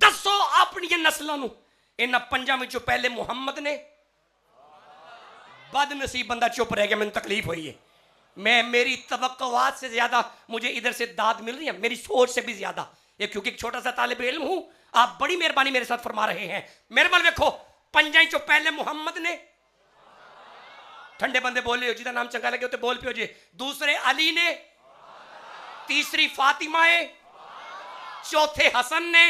दसो अपनी नस्लों नूं, इन्हां 5 विचों पहले मुहम्मद ने। बदनसीब बंदा चुप रह गया, मैंने तकलीफ हुई है। मैं मेरी तवक्कुआत से ज्यादा मुझे इधर से दाद मिल रही है, मेरी सोच से भी ज्यादा। ये क्योंकि एक छोटा सा तालिब इल्म हूं, आप बड़ी मेहरबानी मेरे साथ फरमा रहे हैं। मेरे वाल देखो, 5 चो पहले मुहम्मद ने। ठंडे बंदे बोले हो, जिदा नाम चंगा लगे तो बोल पियो जी। दूसरे अली ने, तीसरी फातिमा है, चौथे हसन ने,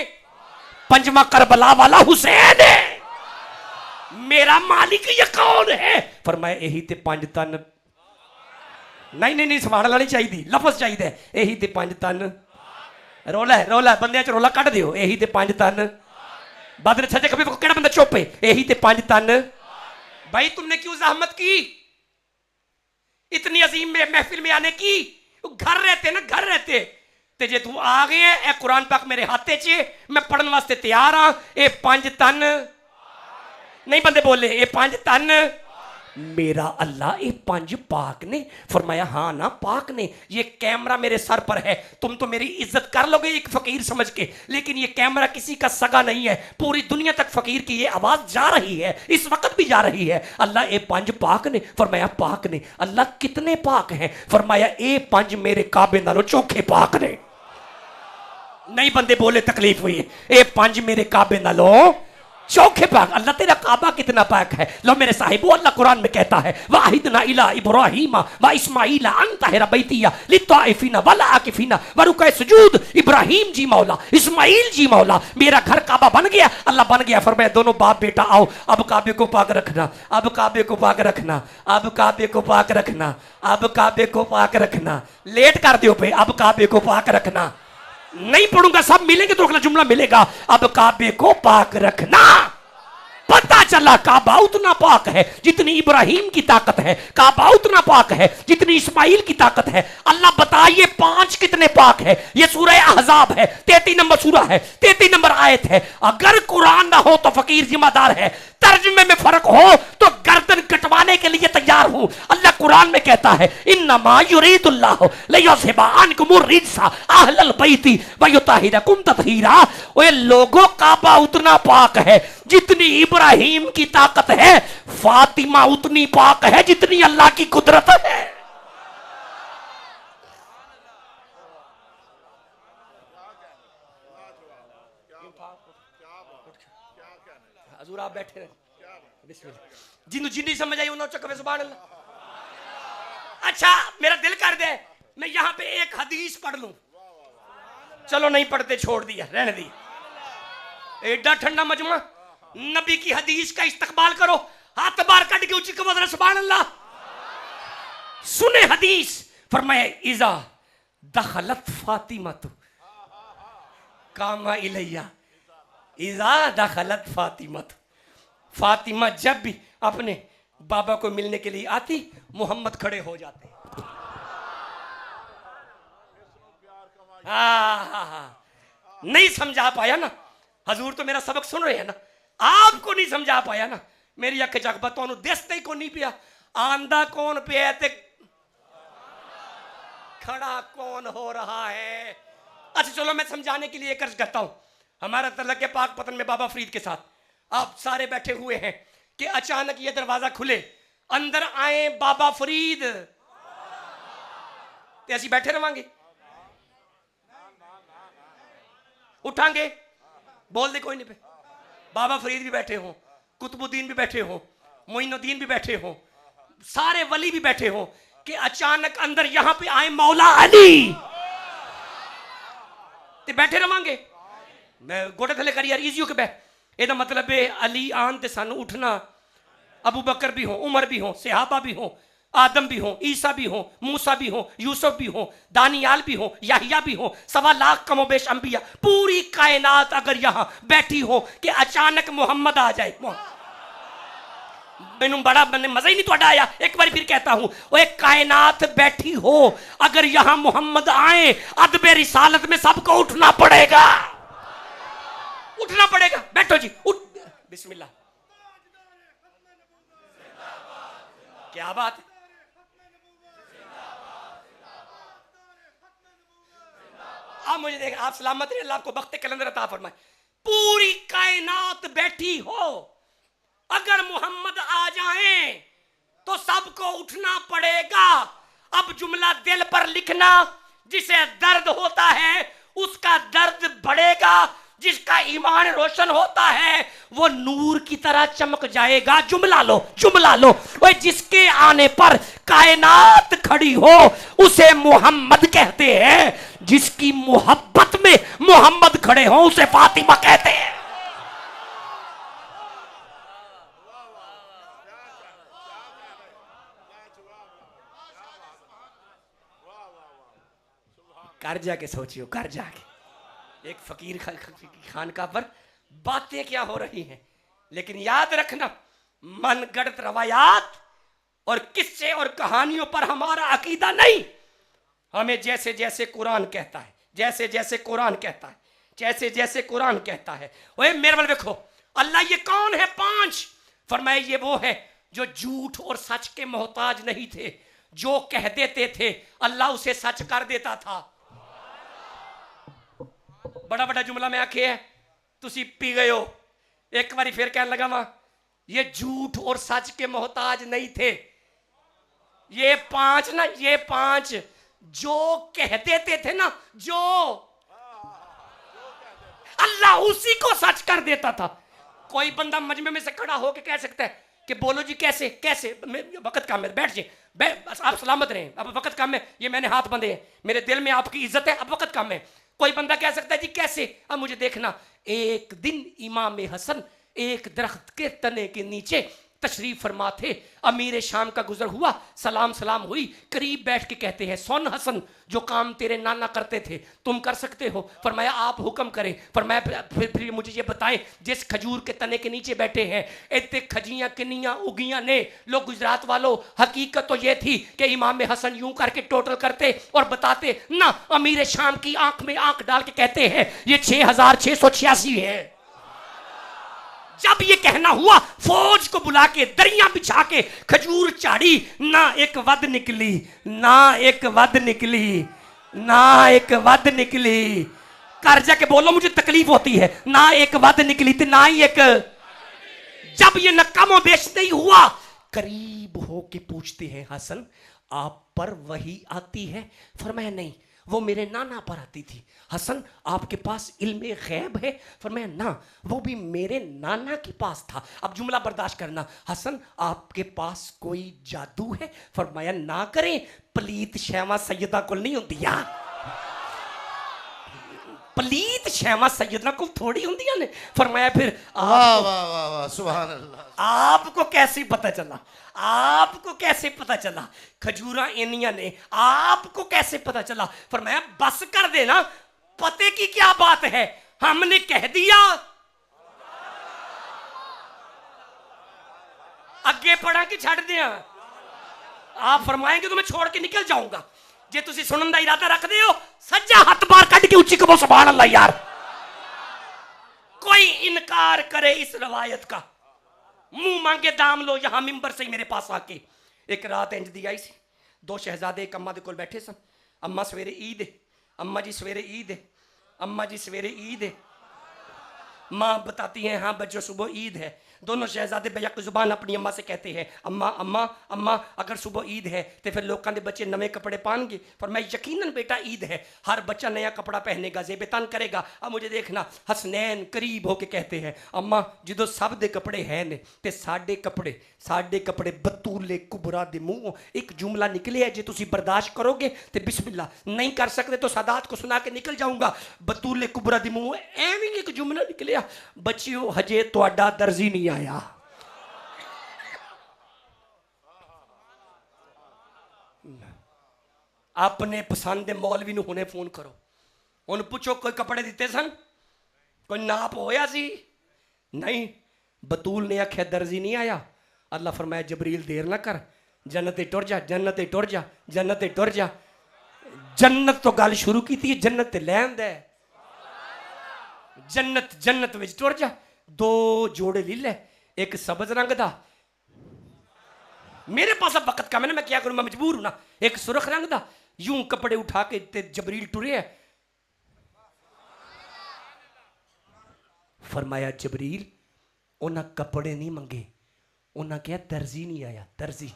पंजवा करबला वाला हुसैन है। मेरा मालिक ये कौन है? फरमाया यही ते पंज तन। नहीं नहीं नहीं, सुभान अल्लाह नहीं चाहिए, लफज चाहिए। यही ते पंज तन। रोला है, रोला बंदे च रोला कट दियो। यही ते पंज तन। बदले सच्चे कभी केड़ा बंदा चुप है? यही ते पंज तन। भाई तुमने क्यों जहमत की इतनी अजीम में महफिल में आने की? घर रहते ना, घर रहते ते जे तू आ गए ए कुरान पाक मेरे हाथे च, मैं पढ़ने वास्ते तैयार हाँ। ये पंज तन नहीं बंदे बोले, ये पंज तन मेरा अल्लाह ये पंज पाक ने। फरमाया हाँ ना पाक ने। ये कैमरा मेरे सर पर है, तुम तो मेरी इज्जत कर लोगे एक फकीर समझ के, लेकिन ये कैमरा किसी का सगा नहीं है। पूरी दुनिया तक फकीर की ये आवाज जा रही है, इस वक्त भी जा रही है। अल्लाह ये पंज पाक ने। फरमाया पाक ने। अल्लाह कितने पाक हैं? फरमाया ये पंज मेरे काबे नालों चोखे पाक ने। नहीं बंदे बोले, तकलीफ हुई है। ये पंज मेरे काबे नालों चौखे पाक। अल्लाह तेरा काबा कितना पाक है। लो मेरे साहिबो, अल्लाह कुरान में कहता है वाहिदना इला इब्राहीम व इस्माइल अन तहरा बैतिया लित्ताइफिना वल आकिफिना व रुकअ सुजूद। इब्राहीम जी मौला, इस्माइल जी मौला, मेरा घर काबा बन गया। अल्लाह बन गया। फरमाया दोनों बाप बेटा आओ, अब काबे को पाक रखना, अब काबे को पाक रखना, अब काबे को पाक रखना, अब काबे को पाक रखना। लेट कर दियो पे, अब काबे को पाक रखना। नहीं पढ़ूंगा, सब मिलेंगे तो अगला जुमला मिलेगा। अब काबे को पाक रखना। पता चला काबा उतना पाक है जितनी इब्राहिम की ताकत है, काबा उतना पाक है जितनी इस्माइल की ताकत है। अल्लाह बताइए पांच कितने पाक है? ये सूरह अहज़ाब है, 33 नंबर सूरा है, 33 नंबर आयत है। अगर कुरान ना हो तो फकीर जिम्मेदार है, तर्जुमे में फर्क हो तो गर्दन कटवाने के लिए तैयार हूं। अल्लाह कुरान में कहता है इन्नमा युरीदुल्लाहु लियुज़हिबा अन्कुमुर रिज्सा अहलल बैति व युताहिरकुम तत्हीरा। ओए लोगों, काबा उतना पाक है जितनी इब्राहिम की ताकत है, फातिमा उतनी पाक है जितनी अल्लाह की कुदरत है। हजूर आप बैठे रहे, जिन्हों जिन्नी समझ आई उन्होंने चक्कर सुभान अल्लाह। अच्छा मेरा दिल कर दे मैं यहां पे एक हदीस पढ़ लूं। चलो नहीं पढ़ते, छोड़ दिया, रहने दी। एडा ठंडा मजमा, नबी की हदीस का इस्तकबाल करो, हाथ बार कट के ऊंची कबर सुभान अल्लाह। सुने हदीस, फरमाया इजा दखलत फातिमा कामा इलैया, इजा दखलत फातिमा, फातिमा जब भी अपने बाबा को मिलने के लिए आती, मोहम्मद खड़े हो जाते। नहीं समझा पाया ना हजूर, तो मेरा सबक सुन रहे हैं ना, आपको नहीं समझा पाया ना। मेरी अख जगबा तो दसते ही को नहीं पिया, आंदा कौन पिया ते खड़ा कौन हो रहा है। अच्छा चलो मैं समझाने के लिए एक अर्ज करता हूं। हमारा तलक है पाक पतन में बाबा फरीद के साथ, आप सारे बैठे हुए हैं कि अचानक ये दरवाजा खुले, अंदर आए बाबा फरीद, तो ऐसी बैठे रवांगे? उठांगे? बोल दे कोई नहीं पे। बाबा फरीद भी बैठे हो, कुतुबुद्दीन भी बैठे हो, मोइनुद्दीन भी बैठे हो, सारे वली भी बैठे हो, कि अचानक अंदर यहां पे आए मौला अली, ते बैठे रवांगे? मैं गोटे थले करी यार इजी के बैठ, ਇਹਦਾ मतलब है अली आन ते सानू उठना। अबू बकर भी हो, उमर भी हो, सहाबा भी हो, आदम भी हो, ईसा भी हो, मूसा भी हो, यूसुफ भी हो, दानियाल भी हो, याहिया भी हो, 1.25 लाख कमोबेश अंबिया, पूरी कायनात अगर यहाँ बैठी हो कि अचानक मोहम्मद आ जाए, मैनू बड़ा मजा ही नहीं तो आया। एक बार फिर कहता हूं, वो एक कायनात बैठी हो, अगर यहां मोहम्मद आए, अदबे रिसालत में सबको उठना पड़ेगा, उठना पड़ेगा। बैठो जी, उठ, बिस्मिल्लाह। क्या बात है? आप मुझे देख, आप सलामत रहे, अल्लाह आपको बख्ते कलंदर अता फरमाए। पूरी कायनात बैठी हो, अगर मोहम्मद आ जाएं तो सबको उठना पड़ेगा। अब जुमला दिल पर लिखना, जिसे दर्द होता है उसका दर्द बढ़ेगा, जिसका ईमान रोशन होता है वो नूर की तरह चमक जाएगा। जुमला लो, जुमला लो। वो जिसके आने पर कायनात खड़ी हो उसे मोहम्मद कहते हैं, जिसकी मोहब्बत में मोहम्मद खड़े हो उसे फातिमा कहते हैं। घर जाके सोचियो, घर जाके एक फकीर खानका पर बातें क्या हो रही हैं। लेकिन याद रखना, मनगढ़ंत रवायात और किस्से और कहानियों पर हमारा अकीदा नहीं। हमें जैसे जैसे कुरान कहता है, जैसे जैसे कुरान कहता है, जैसे जैसे कुरान कहता है। ओए मेरे वाले देखो, अल्लाह ये कौन है? 5 फरमाए ये वो है जो झूठ और सच के मोहताज नहीं थे, जो कह देते थे अल्लाह उसे सच कर देता था। बड़ा बड़ा जुमला मैं आखे है, तुसी पी गए हो। एक बारी फिर कहने लगा वहां, ये झूठ और सच के मोहताज नहीं थे। ये 5 ना, ये 5 जो कह देते थे ना, जो अल्लाह उसी को सच कर देता था। कोई बंदा मजमे में से खड़ा होकर कह सकता है कि बोलो जी कैसे कैसे, वक्त कम है, बैठ जाए, बस आप सलामत रहें, अब वक्त कम है, ये मैंने हाथ बंधे हैं, मेरे दिल में आपकी इज्जत है, अब वक्त कम है। कोई बंदा कह सकता है जी कैसे, अब मुझे देखना। एक दिन इमाम हसन एक दरख्त के तने के नीचे तशरीफ फरमा थे, अमीर शाम का गुजर हुआ, सलाम सलाम हुई, करीब बैठ के कहते हैं, सुन हसन, जो काम तेरे नाना करते थे तुम कर सकते हो? फरमाया आप हुक्म करें। फरमाया फिर मुझे ये बताएं, जिस खजूर के तने के नीचे बैठे हैं, इतने खजियां किनियां उगियां ने। लोग गुजरात वालों, हकीकत तो ये थी कि इमाम हसन यूं करके टोटल करते और बताते ना, अमीर शाम की आंख में आंख डाल के कहते हैं ये 6686 है। जब ये कहना हुआ, फौज को बुला के दरिया बिछा के खजूर चाड़ी, ना एक वद निकली, ना एक वद निकली, ना एक वद निकली। कर जाके बोलो मुझे तकलीफ होती है, ना एक वद निकली थी, ना ही एक। जब ये नकामो बेश नहीं हुआ, करीब होके पूछते हैं, हसन आप पर वही आती है? फरमाया नहीं, वो मेरे नाना पर आती थी। हसन आपके पास इल्मे गैब है? फरमाया ना, वो भी मेरे नाना के पास था। अब जुमला बर्दाश्त करना, हसन आपके पास कोई जादू है? फरमाया ना करें, पलीत शैवा सैयदा को नहीं होती या पलीत शैवा सैयदा को थोड़ी होती ने। फरमाया फिर वाह वाह वाह वाह, सुभान अल्लाह। आपको कैसे पता चला? आपको कैसे पता चला? खजूरा एनिया ने, आपको कैसे पता चला? फरमाया बस कर देना, पते की क्या बात है, हमने कह दिया। अगे पढ़ा कि छड़ दिया? आप फरमाएंगे तो मैं छोड़ के निकल जाऊंगा। जे तुसी सुनन दा इरादा रखते हो, सज्जा हाथ बाहर कट के उच्ची कहो सुभान अल्लाह। यार कोई इनकार करे इस रवायत का, मुंह मांगे दाम लो। यहां मिंबर से ही मेरे पास आके एक रात इंज दी आई सी, 2 शहजादे एक अम्मा दे कोल बैठे सन। अम्मा सवेरे ईद है, अम्मा जी सवेरे ईद है, अम्मा जी सवेरे ईद है। माँ बताती हैं हाँ बच्चों सुबह ईद है। दोनों शहजादे बेयक जुबान अपनी अम्मा से कहते हैं, अम्मा अम्मा अम्मा अगर सुबह ईद है तो फिर लोगों के बच्चे नवे कपड़े पाएंगे? पर मैं यकीनन बेटा ईद है, हर बच्चा नया कपड़ा पहनेगा, जेबेतन करेगा। अब मुझे देखना, हसनैन करीब होके कहते हैं, अम्मा जो सब दे कपड़े हैं ने ते साडे कपड़े बतूले कुबरा दे मुंह एक जुमला निकले है, जे तुसी बर्दाश्त करोगे तो बिस्मिल्लाह, नहीं कर सकते तो सादात को सुना के निकल जाऊंगा। बतूले कुबरा दे मुंह एवं एक जुमला निकलिया, बच्चियों हजे तुहाडा दर्जी नहीं आया। अपने पसंद के मौलवी नूं हुणे फोन करो, उन्हें पूछो कोई कपड़े दिते सन, कोई नाप होया सी? नहीं। बतूल ने आख्या दर्जी नहीं आया। अल्लाह फरमाया जबरील देर ना कर, जन्नत टुर जा, जन्नत टुर जा, जन्नत टुर जा। जन्नत तो गल शुरू की थी, जन्नत लैंद है, जन्नत जन्नत विच टुर जा। 2 जोड़े ली ले, एक सबज रंग दा, मेरे पास अब वक्त कम है ना, मैं क्या करूं, मैं मजबूर हूं ना। एक सुरख रंग दा, यूं कपड़े उठा के ते जबरील टुरे है। फरमाया जबरील उन्हें कपड़े नहीं मंगे, उन्हें क्या दर्जी नहीं आया, दर्जी।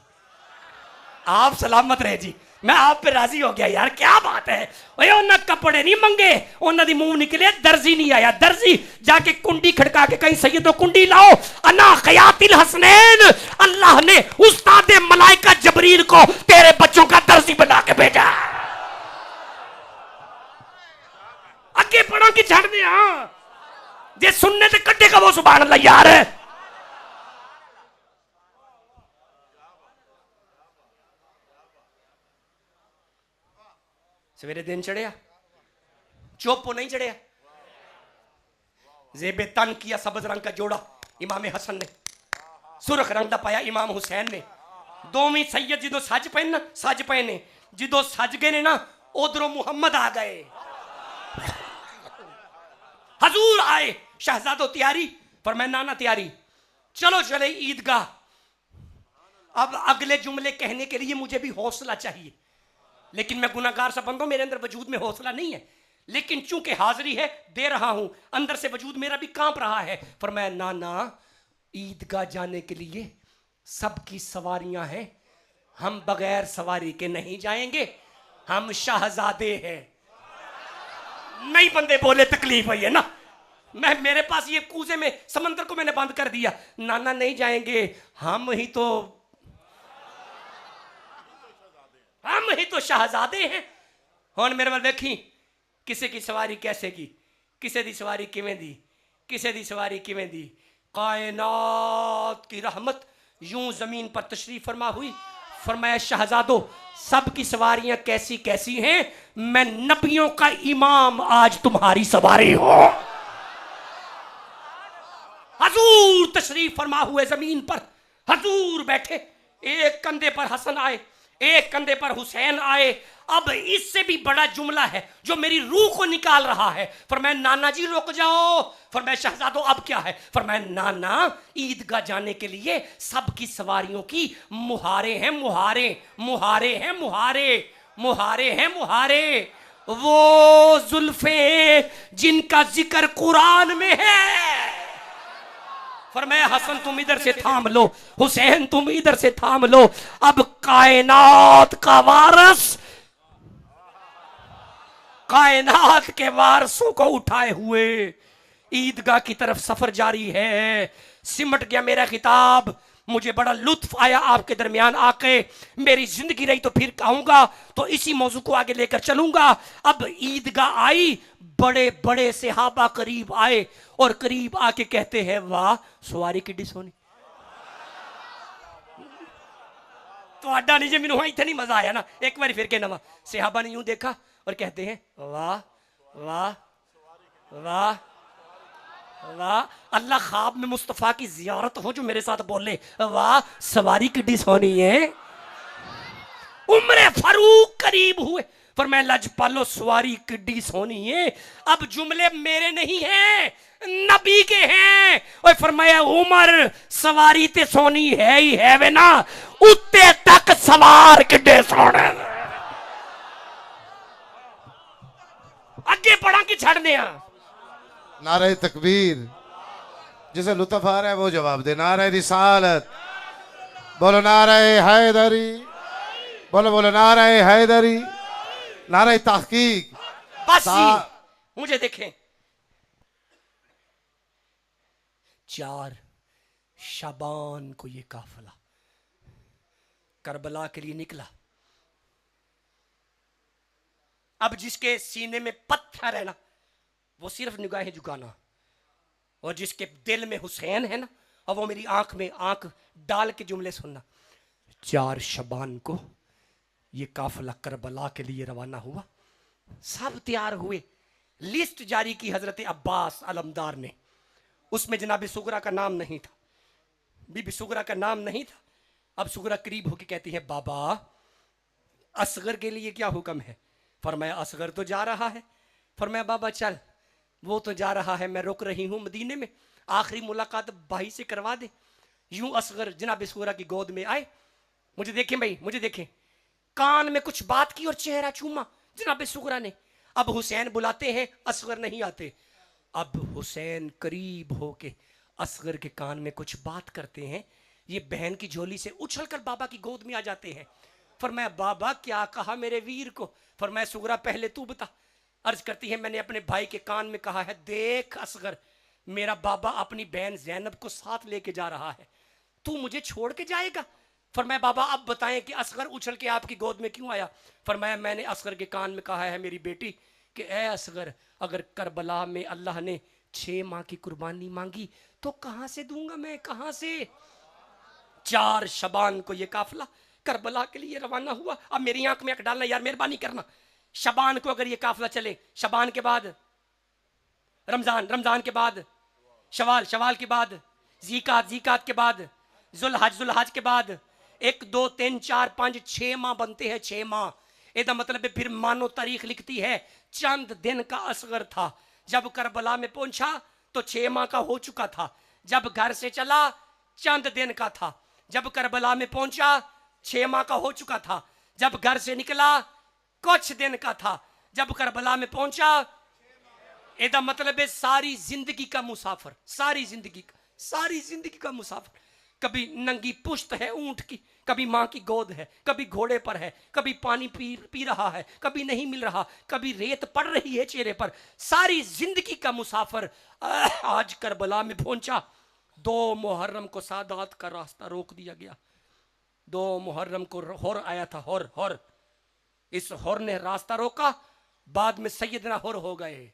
आप सलामत रहे जी, मैं आप पे राजी हो गया। यार क्या बात है, उन्हें कपड़े नहीं मंगे, उन्हें मुंह निकले दर्जी नहीं आया। दर्जी जाके कुंडी खड़का के कहीं सैयदो कुंडी लाओ, अना खयातिल हसनैन, अल्लाह ने उस्ताद मलाइका जबरील को तेरे बच्चों का दर्जी बना के भेजा। अगे पढ़ो कि छड़ दे, हाँ जे सुनने से कट्टे का वो सुभान अल्लाह। यार सवेरे दिन चढ़िया, चोपो नहीं चढ़िया, जेबे तन किया सब्ज रंग का जोड़ा इमाम हसन ने, सुरख रंग का पाया इमाम हुसैन ने। दोवें सैयद जो सज पे ना, सज पे ने, जो सज गए ने ना, उधरों मुहम्मद आ गए। हजूर आए, शहजादो तैयारी, पर मैं नाना तैयारी, चलो चले ईदगाह। अब अगले जुमले कहने के लिए मुझे भी हौसला चाहिए, लेकिन मैं गुनाहगार सा बंदा हूं, मेरे अंदर वजूद में हौसला नहीं है। लेकिन चूंकि हाजिरी है, दे रहा हूं, अंदर से वजूद मेरा भी कांप रहा है। पर मैं नाना, ईदगाह जाने के लिए सबकी सवारियां हैं, हम बगैर सवारी के नहीं जाएंगे, हम शहजादे हैं। नहीं बंदे बोले, तकलीफ हुई है ना। मैं, मेरे पास ये कूजे में समंदर को मैंने बंद कर दिया। नाना नहीं जाएंगे, हम ही तो शहजादे हैं। हुण मेरे वाल देखी, किसी की सवारी कैसे की, किसी दी सवारी किवें दी, किसी दी सवारी किवें दी। कायनात की रहमत यूं जमीन पर तशरीफ फरमा हुई। फरमाया शहजादो, सब की सवारियां कैसी कैसी हैं, मैं नबियों का इमाम आज तुम्हारी सवारी हो। हजूर तशरीफ फरमा हुए जमीन पर, हजूर बैठे, एक कंधे पर हसन आए, एक कंधे पर हुसैन आए। अब इससे भी बड़ा जुमला है जो मेरी रूह को निकाल रहा है। फरमाया नाना जी रुक जाओ। फरमाया शहजादो अब क्या है? फरमाया नाना, ईदगाह जाने के लिए सबकी सवारियों की मुहारे हैं, मुहारे, मुहारे हैं, मुहारे, मुहारे हैं, मुहारे। वो जुल्फे जिनका जिक्र कुरान में है। फरमाया हसन तुम इधर से थाम लो, हुसैन तुम इधर से थाम लो। अब कायनात का वारिस, कायनात के वारसों को उठाए हुए ईदगाह की तरफ सफर जारी है। सिमट गया मेरा खिताब, मुझे बड़ा लुत्फ आया आपके दरमियान आके। मेरी जिंदगी रही तो फिर कहूंगा, तो इसी मौजू को आगे लेकर चलूंगा। अब ईदगाह आई, बड़े बड़े सहाबा करीब आए और करीब आके कहते हैं वाह सवारी किड्डी सोनी। तो अड्डा नहीं जे मैनू इतने नहीं मजा आया ना, एक बार फिर के नवा सहाबा ने यूं देखा और कहते हैं वाह वाह वाह वाह। अल्लाह ख्वाब में मुस्तफा की जियारत हो जो मेरे साथ बोले वाह सवारी किड्डी सोनी है। उम्र फारूक करीब हुए, पर मैं लजपालो सवारी किड्डी सोनी है। अब जुमले मेरे नहीं हैं, नबी के हैं। और फरमाया उमर सवारी ते सोनी है ही है वे ना, उत्ते तक सवार किड्डे सोने। अगे बढ़ा कि छड़ने आ। नारे तकबीर, जिसे लुत्फ आ रहा है वो जवाब दे। नारे रिसालत, बोलो नारे हैदरी, बोलो बोलो नारे हैदरी, नारे तहकीक। बस मुझे देखें, 4 शाबान को ये काफिला करबला के लिए निकला। अब जिसके सीने में पत्थर है ना, वो सिर्फ निगाहें झुकाना, और जिसके दिल में हुसैन है ना, और वो मेरी आंख में आंख डाल के जुमले सुनना। 4 शबान को ये काफिला करबला के लिए रवाना हुआ। सब तैयार हुए, लिस्ट जारी की हजरत अब्बास अलमदार ने। उसमें जनाब सुगरा का नाम नहीं था, बीबी सुगरा का नाम नहीं था। अब सुगरा करीब होकर कहती है बाबा असगर के लिए क्या हुक्म है? फरमाया असगर तो जा रहा है। फरमाया बाबा चल, वो तो जा रहा है, मैं रुक रही हूं मदीने में, आखिरी मुलाकात भाई से करवा दे। यूं असगर जनाब सुगरा की गोद में आए। मुझे देखें भाई, मुझे देखें, कान में कुछ बात की और चेहरा चूमा जनाब सुगरा ने। अब हुसैन बुलाते हैं, असगर नहीं आते। अब हुसैन करीब होके असगर के कान में कुछ बात करते हैं। ये बहन की झोली से उछलकर बाबा की गोद में आ जाते हैं। फरमाया बाबा क्या कहा मेरे वीर को? फरमाया सुगरा पहले तू बता। अर्ज करती है मैंने अपने भाई के कान में कहा है, देख असगर, मेरा बाबा अपनी बहन जैनब को साथ लेके जा रहा है, तू मुझे छोड़ के जाएगा? फरमाया बाबा अब बताएं कि असगर उछल के आपकी गोद में क्यों आया? फरमाया मैंने असगर के कान में कहा है मेरी बेटी कि ए असगर, अगर करबला में अल्लाह ने 6 माह की कुर्बानी मांगी तो कहां से दूंगा मैं, कहां से? 4 शबान को यह काफिला करबला के लिए रवाना हुआ। अब मेरी आंख में आंख डालना यार, मेहरबानी करना। शबान को अगर ये काफिला चले, शबान के बाद रमजान, रमजान के बाद शवाल, शवाल के बाद ज़ीकात, ज़ीकात के बाद जुलहज, जुलहज के बाद 1 2 3 4 5 6 माह बनते हैं, 6 माह। ਇਹਦਾ मतलब है फिर मानो तारीख लिखती है चंद दिन का असगर था। जब करबला में पहुंचा तो 6 माह का हो चुका था। जब घर से चला चंद दिन का था। जब करबला में पहुंचा 6 माह का हो चुका था। जब घर से निकला कुछ दिन का था। जब करबला में पहुंचा, ਇਹਦਾ मतलब है सारी जिंदगी का मुसाफिर, सारी जिंदगी का मुसाफिर। कभी नंगी पुश्त है ऊंट की, कभी माँ की गोद है, कभी घोड़े पर है, कभी पानी पी रहा है, कभी नहीं मिल रहा, कभी रेत पड़ रही है चेहरे पर। सारी जिंदगी का मुसाफिर आज करबला में पहुंचा। 2 मुहर्रम को सादात का रास्ता रोक दिया गया। 2 मुहर्रम को हुर आया था, हुर। इस हुर ने रास्ता रोका, बाद में सैयदना हुर हो गए।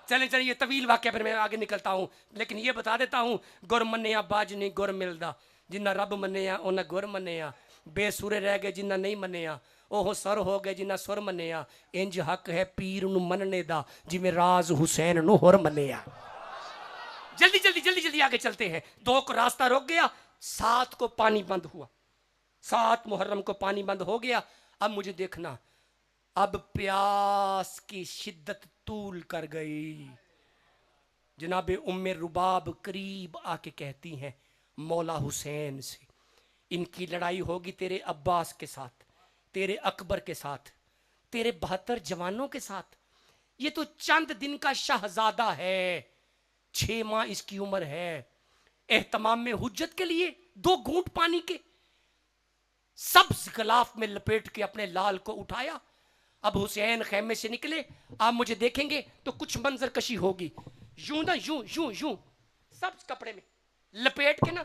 चलें चलें, ये तवील वाक्य, फिर मैं आगे निकलता हूँ, लेकिन ये बता देता हूँ, गुर मन्निया बाज नहीं गुर मिलदा, जिन्ना रब मन्निया उन्हें गुर मन्निया, बेसुरे रह गए जिन्ना नहीं मन्निया, ओह सर हो गए जिन्ना सुर मन्निया। इंज हक है पीर नू मनने दा जिवें राज हुसैन नू हुर मन्निया। जल्दी जल्दी जल्दी जल्दी आगे चलते हैं। 2 को रास्ता रोक गया, 7 को पानी बंद हुआ, 7 मुहर्रम को पानी बंद हो गया। अब मुझे देखना, अब प्यास की शिद्दत तूल कर गई। जनाबे उम्मे रुबाब करीब आके कहती हैं मौला हुसैन से, इनकी लड़ाई होगी तेरे अब्बास के साथ, तेरे अकबर के साथ, तेरे 72 जवानों के साथ। ये तो चंद दिन का शहजादा है, 6 माह इसकी उम्र है। एहतमाम में हुज्जत के लिए 2 घूंट पानी के सब्ज गलाफ में लपेट के अपने लाल को उठाया। अब हुसैन खैमे से निकले, आप मुझे देखेंगे तो कुछ मंजर कशी होगी। यूं ना, यूं यूं यूं सब्ज कपड़े में लपेट के ना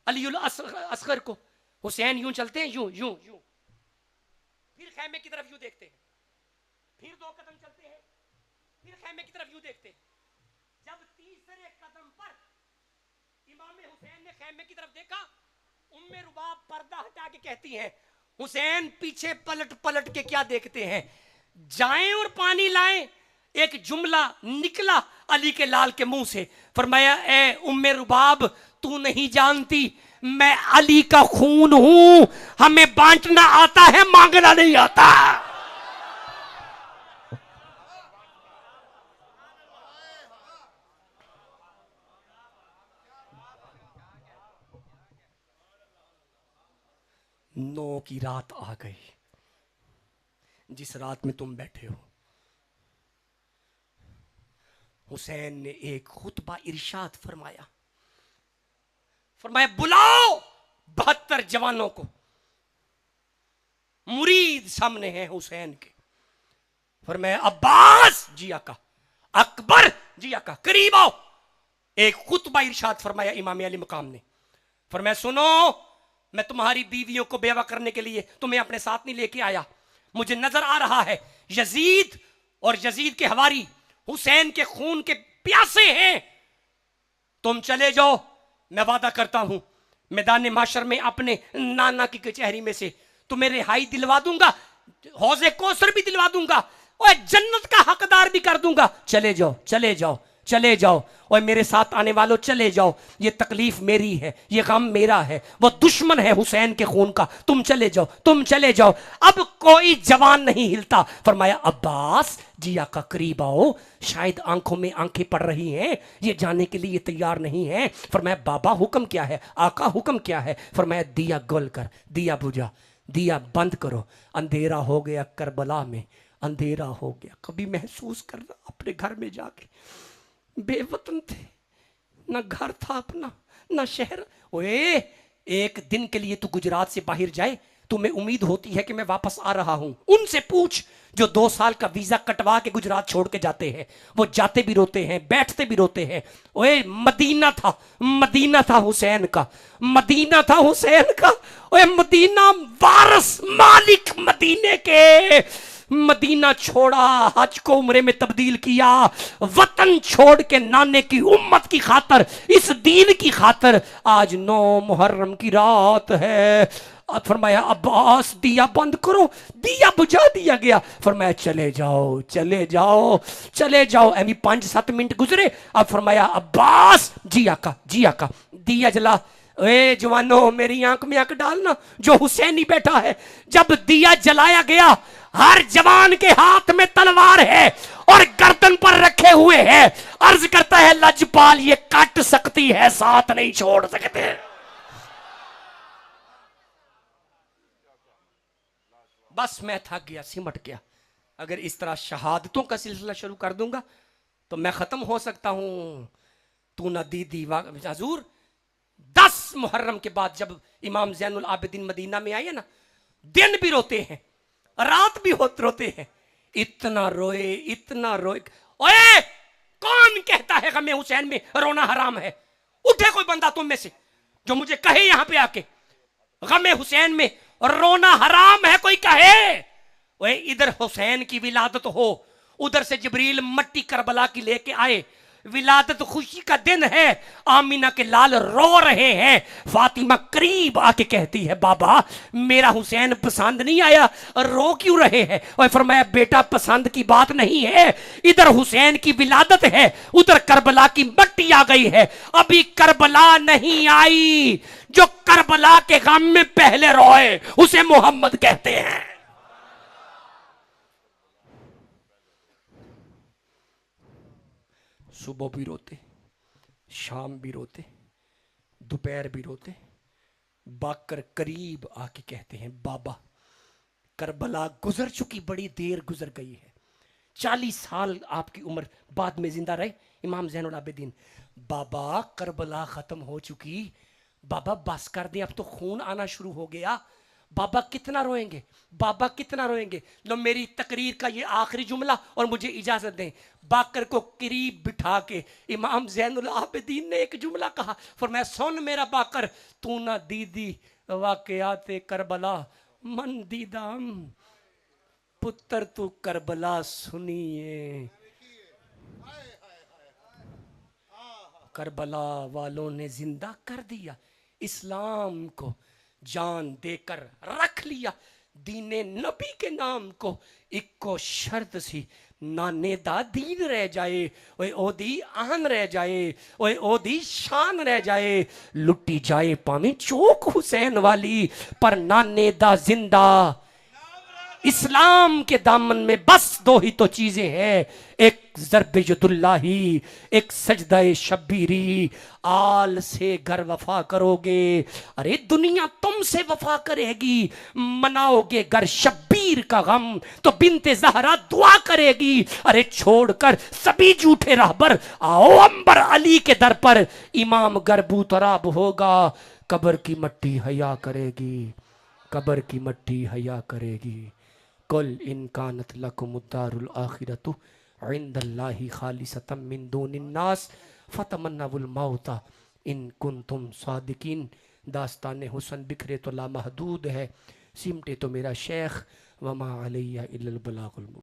अलीउल असगर को हुसैन यूं चलते हैं, यूं यूं यूं, फिर खैमे की तरफ यूं देखते हैं, फिर 2 कदम चलते हैं, फिर खैमे की तरफ यूं देखते हैं। जब तीसरे कदम पर इमाम हुसैन ने खैमे की तरफ देखा, उम्मे रुबाब पर्दा हटा के कहती हैं, हुसैन पीछे पलट पलट के क्या देखते हैं, जाएं और पानी लाएं। एक जुमला निकला अली के लाल के मुंह से, फरमाया ए उम्मे रुबाब, तू नहीं जानती मैं अली का खून हूं, हमें बांटना आता है, मांगना नहीं आता। नौ की रात आ गई, जिस रात में तुम बैठे हो। हुसैन ने एक खुतबा इरशाद फरमाया, फरमाया बुलाओ 72 जवानों को। मुरीद सामने हैं हुसैन के। फरमाया अब्बास जी आका, अकबर जी आका, करीब आओ। एक खुतबा इरशाद फरमाया इमाम अली मकाम ने। फरमाया सुनो, मैं तुम्हारी बीवियों को बेवा करने के लिए तुम्हें अपने साथ नहीं लेके आया। मुझे नजर आ रहा है यजीद और यजीद के हवारी हुसैन के खून के प्यासे हैं। तुम चले जाओ, मैं वादा करता हूं मैदान माशर में अपने नाना की कचहरी में से तुम्हें रिहाई दिलवा दूंगा, हौजे कौसर भी दिलवा दूंगा और जन्नत का हकदार भी कर दूंगा। चले जाओ, चले जाओ, चले जाओ। और मेरे साथ आने वालों चले जाओ, ये तकलीफ मेरी है, ये गम मेरा है, वो दुश्मन है हुसैन के खून का। तुम चले जाओ, तुम चले जाओ। अब कोई जवान नहीं हिलता। फरमाया अब्बास जी आका करीब आओ, शायद आंखों में आंखें पड़ रही हैं, ये जाने के लिए तैयार नहीं है। फरमाया बाबा हुक्म क्या है, आका हुक्म क्या है। फरमाया दिया गोल कर, दिया बुझा, दिया बंद करो। अंधेरा हो गया करबला में, अंधेरा हो गया। कभी महसूस कर रहा अपने घर में जाके बेवतन थे, ना घर था अपना, ना शहर। ओए एक दिन के लिए तू गुजरात से बाहर जाए, तुम्हें उम्मीद होती है कि मैं वापस आ रहा हूं। उनसे पूछ जो 2 साल का वीजा कटवा के गुजरात छोड़ के जाते हैं, वो जाते भी रोते हैं, बैठते भी रोते हैं। ओए मदीना था, मदीना था हुसैन का, मदीना था हुसैन का। ओए मदीना वारिस मालिक मदीने के। मदीना छोड़ा, हज को उम्रे में तब्दील किया, वतन छोड़ के नाने की उम्मत की खातर, इस दीन की खातर। आज 9 मुहर्रम की रात है, अब फरमाया अब्बास दिया बंद करो, दिया बुझा दिया गया। फरमाया चले जाओ चले जाओ चले जाओ। एवं 5-7 मिनट गुजरे। अब फरमाया अब्बास, जी आका दिया जला। ए जवानों मेरी आंख में आंख डालना, जो हुसैनी बैठा है। जब दिया जलाया गया, हर जवान के हाथ में तलवार है और गर्दन पर रखे हुए है। अर्ज करता है लजपाल ये काट सकती है, साथ नहीं छोड़ सकते। बस मैं थक गया, सिमट गया। अगर इस तरह शहादतों का सिलसिला शुरू कर दूंगा तो मैं खत्म हो सकता हूं। तू ना दीदी हजूर 10 मुहर्रम के बाद जब इमाम ज़ैनुल आबिदीन मदीना में आए ना, दिन भी रोते हैं, रात भी रोते हैं। इतना रोए। ओए कौन कहता है गमे हुसैन में रोना हराम है? उठे कोई बंदा तुम में से जो मुझे कहे यहां पे आके गमे हुसैन में रोना हराम है, कोई कहे। ओए इधर हुसैन की विलादत हो, उधर से जिब्रील मट्टी करबला की लेके आए। विलादत खुशी का दिन है, आमीना के लाल रो रहे हैं। फातिमा करीब आके कहती है बाबा मेरा हुसैन पसंद नहीं आया, रो क्यों रहे हैं? और फरमाया बेटा पसंद की बात नहीं है, इधर हुसैन की विलादत है, उधर करबला की मट्टी आ गई है। अभी करबला नहीं आई। जो करबला के गम में पहले रोए उसे मोहम्मद कहते हैं। सुबह भी रोते, शाम भी रोते, दोपहर भी रोते। बाकर करीब आके कहते हैं बाबा करबला गुजर चुकी, बड़ी देर गुजर गई है। 40 साल आपकी उम्र बाद में जिंदा रहे इमाम ज़ैनुल आबिदीन। बाबा करबला खत्म हो चुकी, बाबा बस कर दे, अब तो खून आना शुरू हो गया। बाबा कितना रोएंगे, बाबा कितना रोएंगे। लो मेरी तकरीर का ये आखिरी जुमला और मुझे इजाजत दें। बाकर को करीब बिठा के इमाम ज़ैनुल आबिदीन ने एक जुमला कहा, फरमाया सुन मेरा बाकर, तू ना दीदी वाक़याते करबला मन दीदाम, पुत्र तू करबला सुनिए। करबला वालों ने जिंदा कर दिया, इस्लाम को जान देकर रख लिया, दीने नबी के नाम को इक्को शर्त सी नाने दा दीन रह जाए। ओए ओदी आन रह जाए, ओए ओदी शान रह जाए। लुटी जाए पावे चौक हुसैन वाली, पर नाने दा जिंदा। इस्लाम के दामन में बस 2 ही तो चीजें हैं, एक ज़र्बे यदुल्लाही, एक सजदाए शब्बीरी। आल से घर वफा करोगे, अरे दुनिया तुमसे वफा करेगी। मनाओगे घर शब्बीर का गम तो बिनते ज़हरा दुआ करेगी। अरे छोड़कर सभी झूठे रहबर आओ अंबर अली के दर पर। इमाम गरबू तराब होगा, कब्र की मट्टी हया करेगी, कब्र की मट्टी हया करेगी। कुल इन कानत लकुमुद्दारुल आखिरतु इंदल्लाहि खालिसतम मिन दूनिन्नास फतमन्नावुल मौता इन कुंतुम सादिकीन। दास्तान हुसन बिखरे तो लामहदूद है, सिमटे तो मेरा शेख, वमा अलैया इल्लल बलागुल।